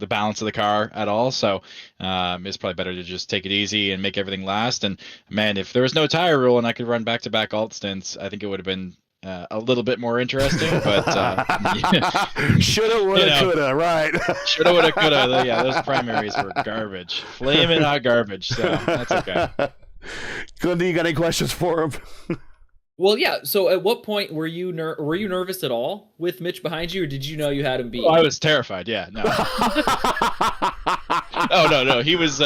balance of the car at all, so it's probably better to just take it easy and make everything last. And man, if there was no tire rule and I could run back-to-back alt stints, I think it would have been a little bit more interesting. But shoulda, woulda, coulda, right? Shoulda, woulda, coulda. Yeah, those primaries were garbage, flaming hot garbage. So that's okay. Clindy, you got any questions for him? Well, yeah. So, at what point were you nervous at all with Mitch behind you, or did you know you had him beat? Oh, I was terrified. Yeah, no. Oh no. He was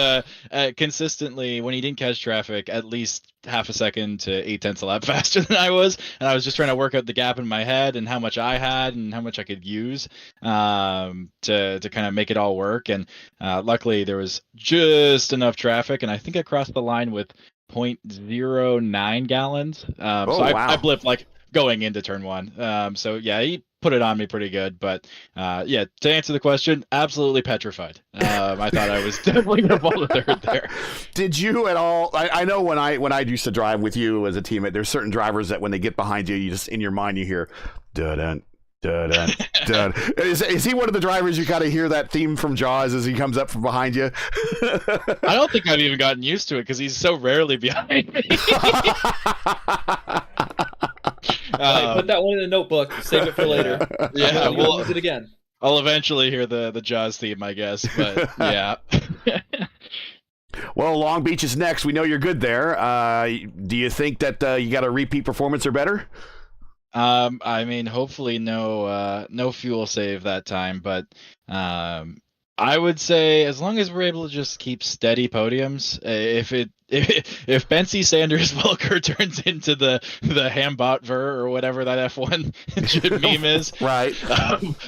consistently, when he didn't catch traffic, at least half a second to 0.8 a lap faster than I was, and I was just trying to work out the gap in my head and how much I had and how much I could use to kind of make it all work. And luckily, there was just enough traffic, and I think I crossed the line with 0.09 gallons. Wow. I blipped like going into turn one. So yeah, he put it on me pretty good. But yeah, to answer the question, absolutely petrified. I thought I was definitely gonna fall to third there. Did you at all? I know when I used to drive with you as a teammate, there's certain drivers that when they get behind you, you just in your mind you hear dun dun dun. Is he one of the drivers you kind of hear that theme from Jaws as he comes up from behind you? I don't think I've even gotten used to it because he's so rarely behind me. Put that one in a notebook. Save it for later. Yeah, we'll use it again. I'll eventually hear the Jaws theme, I guess. But yeah. Well, Long Beach is next. We know you're good there. Do you think that you got a repeat performance or better? I mean, hopefully no fuel save that time, but I would say as long as we're able to just keep steady podiums, if Benzie Sanders Welker turns into the Hambot Ver or whatever that F1 meme is, Right.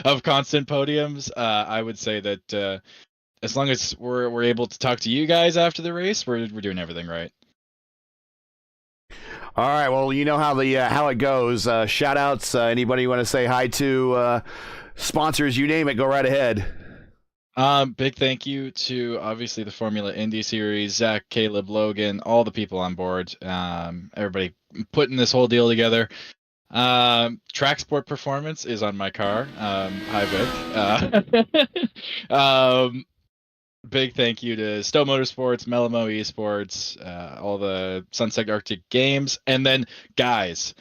Of constant podiums, I would say that as long as we're able to talk to you guys after the race, we're doing everything right. All right. Well, you know how it goes. Shout outs. Anybody you want to say hi to? Sponsors, you name it. Go right ahead. Big thank you to obviously the Formula Indy Series, Zach, Caleb, Logan, all the people on board, everybody putting this whole deal together. Track Sport Performance is on my car. Hi, Vic. Big thank you to Stowe Motorsports, Melamo Esports, all the Sunset Arctic Games, and then guys,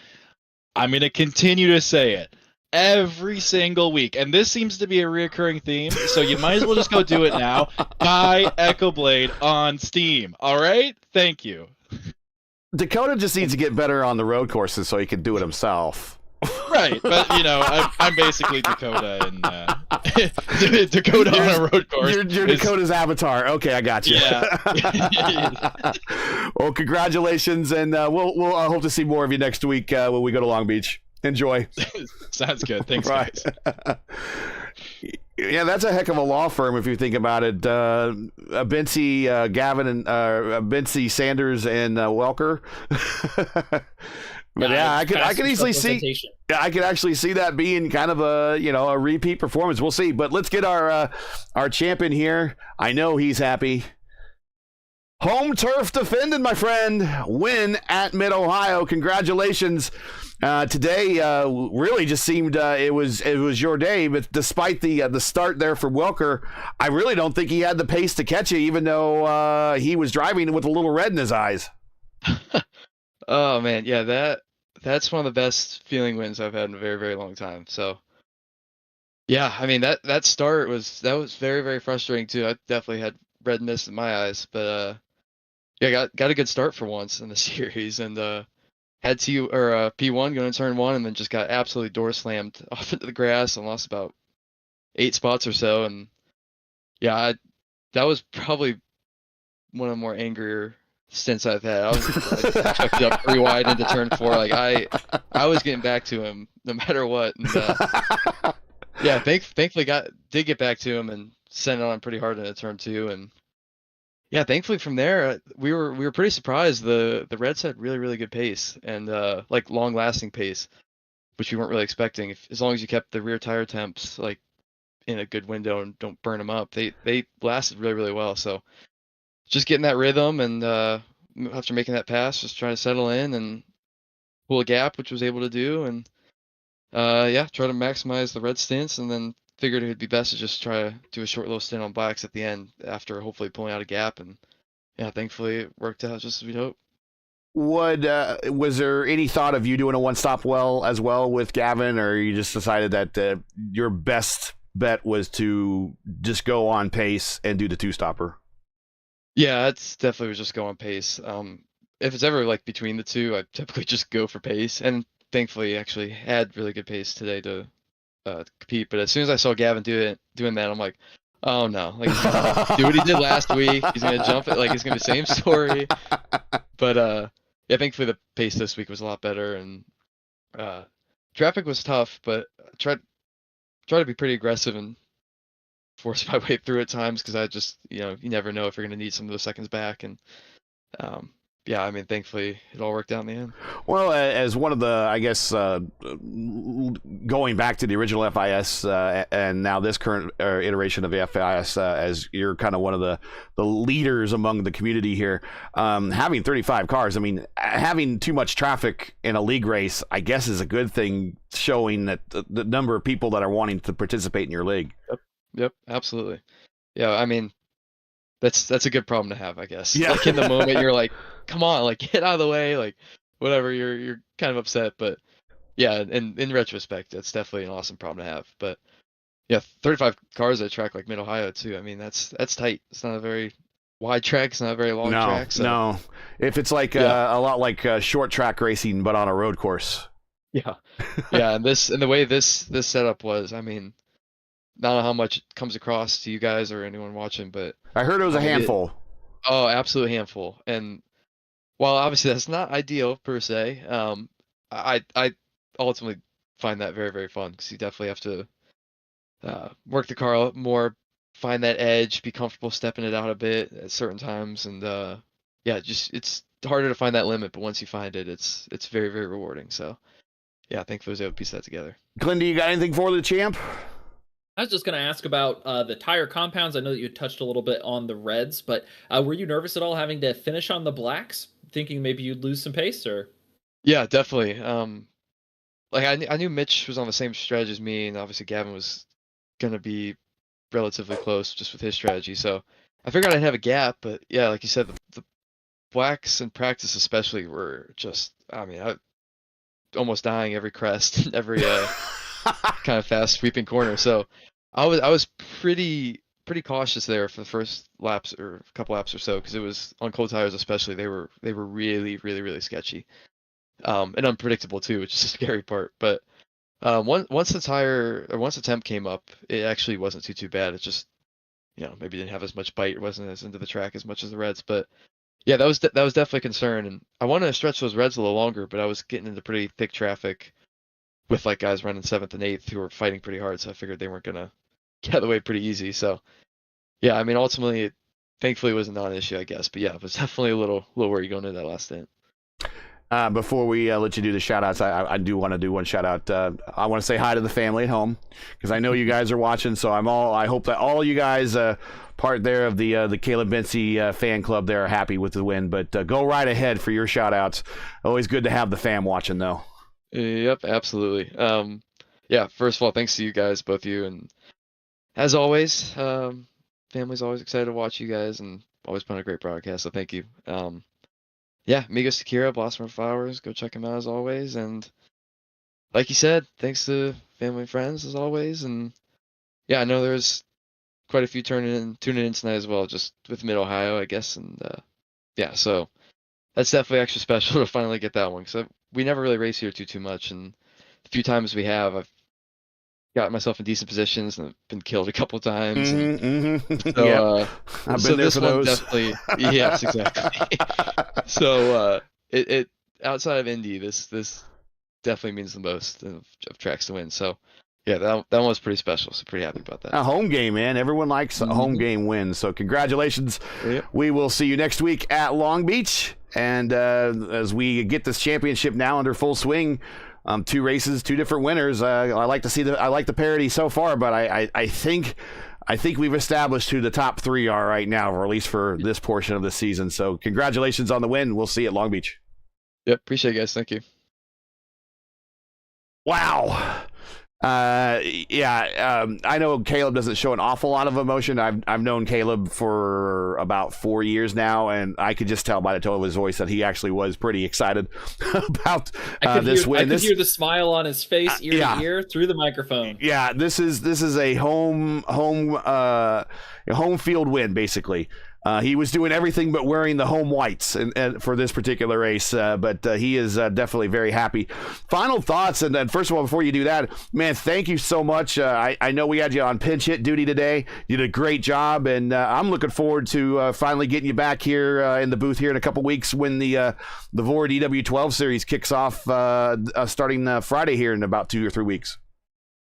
I'm gonna continue to say it every single week, and this seems to be a reoccurring theme, so you might as well just go do it now. Buy Echo Blade on Steam. All right, thank you. Dakota just needs to get better on the road courses so he can do it himself. Right, but I'm basically Dakota and Dakota on a road course. You're Dakota's avatar. Okay, I got you. Yeah. Well, congratulations, and we'll hope to see more of you next week when we go to Long Beach. Enjoy. Sounds good. Thanks, right. guys. Yeah, that's a heck of a law firm if you think about it. Benzie, Gavin, and Benzie, Sanders, and Welker. But yeah, I could easily see. I could actually see that being kind of a repeat performance. We'll see. But let's get our champion here. I know he's happy. Home turf defended, my friend. Win at Mid-Ohio. Congratulations. Today really just seemed it was your day, but despite the start there for Welker, I really don't think he had the pace to catch you, even though he was driving with a little red in his eyes. Oh man, yeah, that's one of the best feeling wins I've had in a very, very long time. So yeah, I mean that start was very, very frustrating too. I definitely had red mist in my eyes, but yeah, got a good start for once in the series, and had P1 going to turn one, and then just got absolutely door slammed off into the grass and lost about 8 spots or so. And yeah, that was probably one of the more angrier stints I've had. I chucked it up 3 wide into turn 4. Like I was getting back to him no matter what. And, yeah, thankfully did get back to him and sent it on pretty hard into turn 2. And yeah, thankfully from there we were pretty surprised. The Reds had really, really good pace and like long lasting pace, which we weren't really expecting. As long as you kept the rear tire temps like in a good window and don't burn them up, they lasted really, really well. So just getting that rhythm, and after making that pass, just trying to settle in and pull a gap, which was able to do, and yeah, try to maximize the red stints, and then figured it would be best to just try to do a short little stint on blacks at the end after hopefully pulling out a gap, and yeah, thankfully it worked out just as we'd hoped. Was there any thought of you doing a one-stop as well with Gavin, or you just decided that your best bet was to just go on pace and do the 2-stopper? Yeah, it's definitely was just go on pace. If it's ever like between the two, I typically just go for pace, and thankfully actually had really good pace today to compete. But as soon as I saw Gavin doing that, I'm like, oh no, like he's gonna do what he did last week. He's gonna jump it, like it's gonna be the same story. But yeah, thankfully the pace this week was a lot better, and traffic was tough, but I tried to be pretty aggressive and force my way through at times, because I just, you never know if you're going to need some of those seconds back. And yeah, I mean, thankfully it all worked out in the end. Well, as one of the, I guess, going back to the original FIS and now this current iteration of the FIS, as you're kind of one of the leaders among the community here, having 35 cars, I mean, having too much traffic in a league race, I guess, is a good thing, showing that the number of people that are wanting to participate in your league. Yep, absolutely. Yeah, I mean, that's a good problem to have, I guess. Yeah. Like in the moment, you're like, come on, like get out of the way, like whatever. You're kind of upset, but yeah, and in retrospect, that's definitely an awesome problem to have. But yeah, 35 cars at a track like Mid-Ohio too. I mean, that's tight. It's not a very wide track. It's not a very long track. So. No, if it's like a lot like short track racing, but on a road course. Yeah, yeah, and the way this setup was, I mean, don't know how much it comes across to you guys or anyone watching, but I heard it was a handful. absolute handful. And while obviously that's not ideal per se, I ultimately find that very, very fun because you definitely have to work the car out more, find that edge, be comfortable stepping it out a bit at certain times, and yeah, just it's harder to find that limit, but once you find it, it's very, very rewarding. So yeah, thankfully I was able to piece that together. Glenn, do you got anything for the champ? I was just going to ask about the tire compounds. I know that you touched a little bit on the reds, but were you nervous at all having to finish on the blacks, thinking maybe you'd lose some pace? Or Yeah, definitely. Like I knew Mitch was on the same strategy as me, and obviously Gavin was gonna be relatively close just with his strategy. So I figured I'd have a gap, but yeah, like you said, the blacks in practice especially were just, I mean, I almost dying every crest, every kind of fast sweeping corner. So I was pretty cautious there for the first laps or a couple laps or so, because it was on cold tires especially. They were really, really, really sketchy, and unpredictable too, which is the scary part. But once the temp came up, it actually wasn't too bad. It just, maybe didn't have as much bite, it wasn't as into the track as much as the reds. But yeah, that was definitely a concern, and I wanted to stretch those reds a little longer, but I was getting into pretty thick traffic with like guys running 7th and 8th who were fighting pretty hard, so I figured they weren't gonna get out of the way pretty easy. So yeah, I mean, ultimately, thankfully, it was a non-issue, I guess. But yeah, it was definitely a little worried going into that last stint. Before we let you do the shout-outs, I do want to do one shout-out. I want to say hi to the family at home, because I know you guys are watching, so I hope that all you guys part there of the Caleb Bency fan club there are happy with the win. But go right ahead for your shout-outs. Always good to have the fam watching, though. Yep, absolutely. Yeah, first of all, thanks to you guys, both of you, and as always, family's always excited to watch you guys, and always put on a great broadcast, so thank you. Yeah, Migos Sakira, Blossom of Flowers, go check him out as always, and like you said, thanks to family and friends as always, and yeah, I know there's quite a few tuning in tonight as well, just with Mid-Ohio, I guess, and yeah, so that's definitely extra special to finally get that one, because we never really race here too much, and the few times we have, I've got myself in decent positions and been killed a couple times. So, yeah, I've been there for those. Definitely, yes, exactly. So it outside of Indy, this definitely means the most of tracks to win. So yeah, that one was pretty special. So pretty happy about that. A home game, man. Everyone likes a home game win. So congratulations. Yep. We will see you next week at Long Beach, and as we get this championship now under full swing. 2 races, 2 different winners. I like the parity so far, but I think we've established who the top 3 are right now, or at least for this portion of the season. So congratulations on the win. We'll see you at Long Beach. Yep, appreciate it, guys. Thank you. Wow. I know Caleb doesn't show an awful lot of emotion. I've known Caleb for about 4 years now, and I could just tell by the tone of his voice that he actually was pretty excited about this win. I could hear the smile on his face, ear to ear, through the microphone. Yeah, this is a home field win, basically. He was doing everything but wearing the home whites and for this particular race, but he is definitely very happy. Final thoughts, and then first of all, before you do that, man, thank you so much. I know we had you on pinch hit duty today. You did a great job, and I'm looking forward to finally getting you back here in the booth here in a couple weeks when the Vord EW12 series kicks off starting Friday here in about 2 or 3 weeks.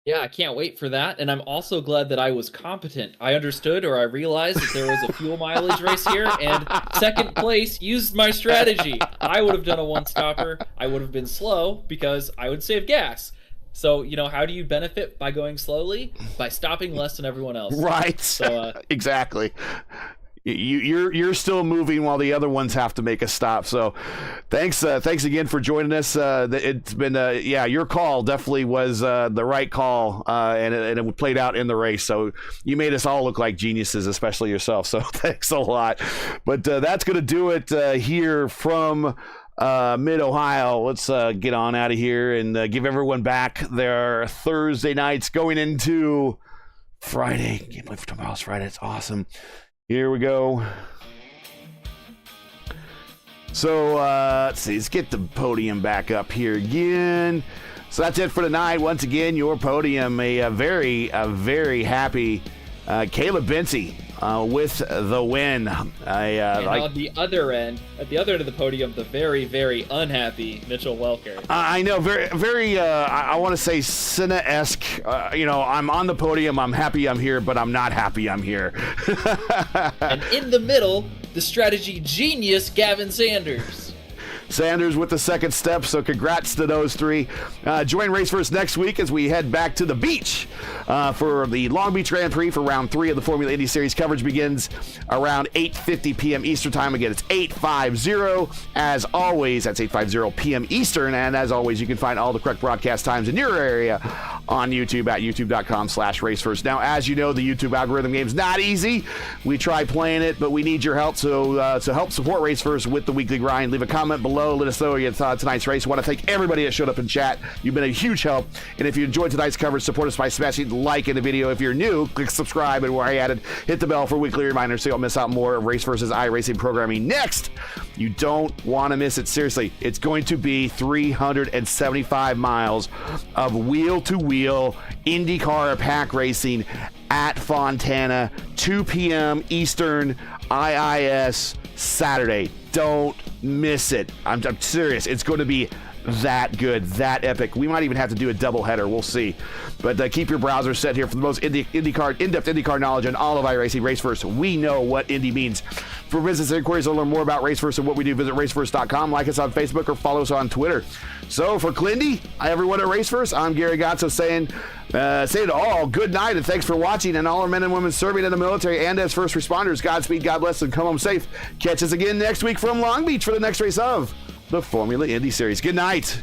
Yeah, I can't wait for that, and I'm also glad that I was competent. I understood, or I realized that there was a fuel mileage race here, and second place used my strategy. I would have done a one-stopper. I would have been slow because I would save gas. So, how do you benefit by going slowly? By stopping less than everyone else. Right. So, exactly. You're still moving while the other ones have to make a stop. So thanks again for joining us. It's been your call definitely was the right call, and it played out in the race. So you made us all look like geniuses, especially yourself. So thanks a lot. But that's gonna do it here from Mid-Ohio. Let's get on out of here and give everyone back their Thursday nights going into Friday. Can't believe tomorrow's Friday. It's awesome. Here we go. So let's see. Let's get the podium back up here again. So that's it for tonight. Once again, your podium, a very happy Caleb Binsey with the win. And on the other end, at the other end of the podium, the very, very unhappy Mitchell Welker. I know, very. I want to say Senna-esque. I'm on the podium. I'm happy I'm here, but I'm not happy I'm here. And in the middle, the strategy genius Gavin Sanders. Sanders with the second step, so congrats to those three. Join RaceVerse next week as we head back to the beach for the Long Beach Grand Prix for round 3 of the Formula Indy Series. Coverage begins around 8:50 p.m. Eastern Time. Again, it's 8:50. As always, that's 8:50 p.m. Eastern, and as always, you can find all the correct broadcast times in your area on YouTube at youtube.com/RaceVerse. Now, as you know, the YouTube algorithm game's not easy. We try playing it, but we need your help, so help support RaceVerse with the weekly grind. Leave a comment below. Let us know your thoughts tonight's race. I want to thank everybody that showed up in chat. You've been a huge help. And if you enjoyed tonight's coverage, support us by smashing the like in the video. If you're new, click subscribe, and where I added, hit the bell for weekly reminders so you don't miss out more of RaceVerse's iRacing programming. Next, you don't want to miss it. Seriously, it's going to be 375 miles of wheel-to-wheel IndyCar pack racing at Fontana, 2 p.m. Eastern, IIS, Saturday. Don't miss it. I'm serious. It's going to be that good, that epic. We might even have to do a doubleheader. We'll see. But keep your browser set here for the most in-depth IndyCar knowledge on all of iRacing. RaceVerse, we know what Indy means. For business inquiries or learn more about RaceVerse and what we do, visit raceverse.com. Like us on Facebook or follow us on Twitter. So for Clindy, everyone at RaceVerse, I'm Gary Gotzo saying to all, good night and thanks for watching. And all our men and women serving in the military and as first responders, Godspeed, God bless, and come home safe. Catch us again next week from Long Beach for the next race of the Formula Indy Series. Good night.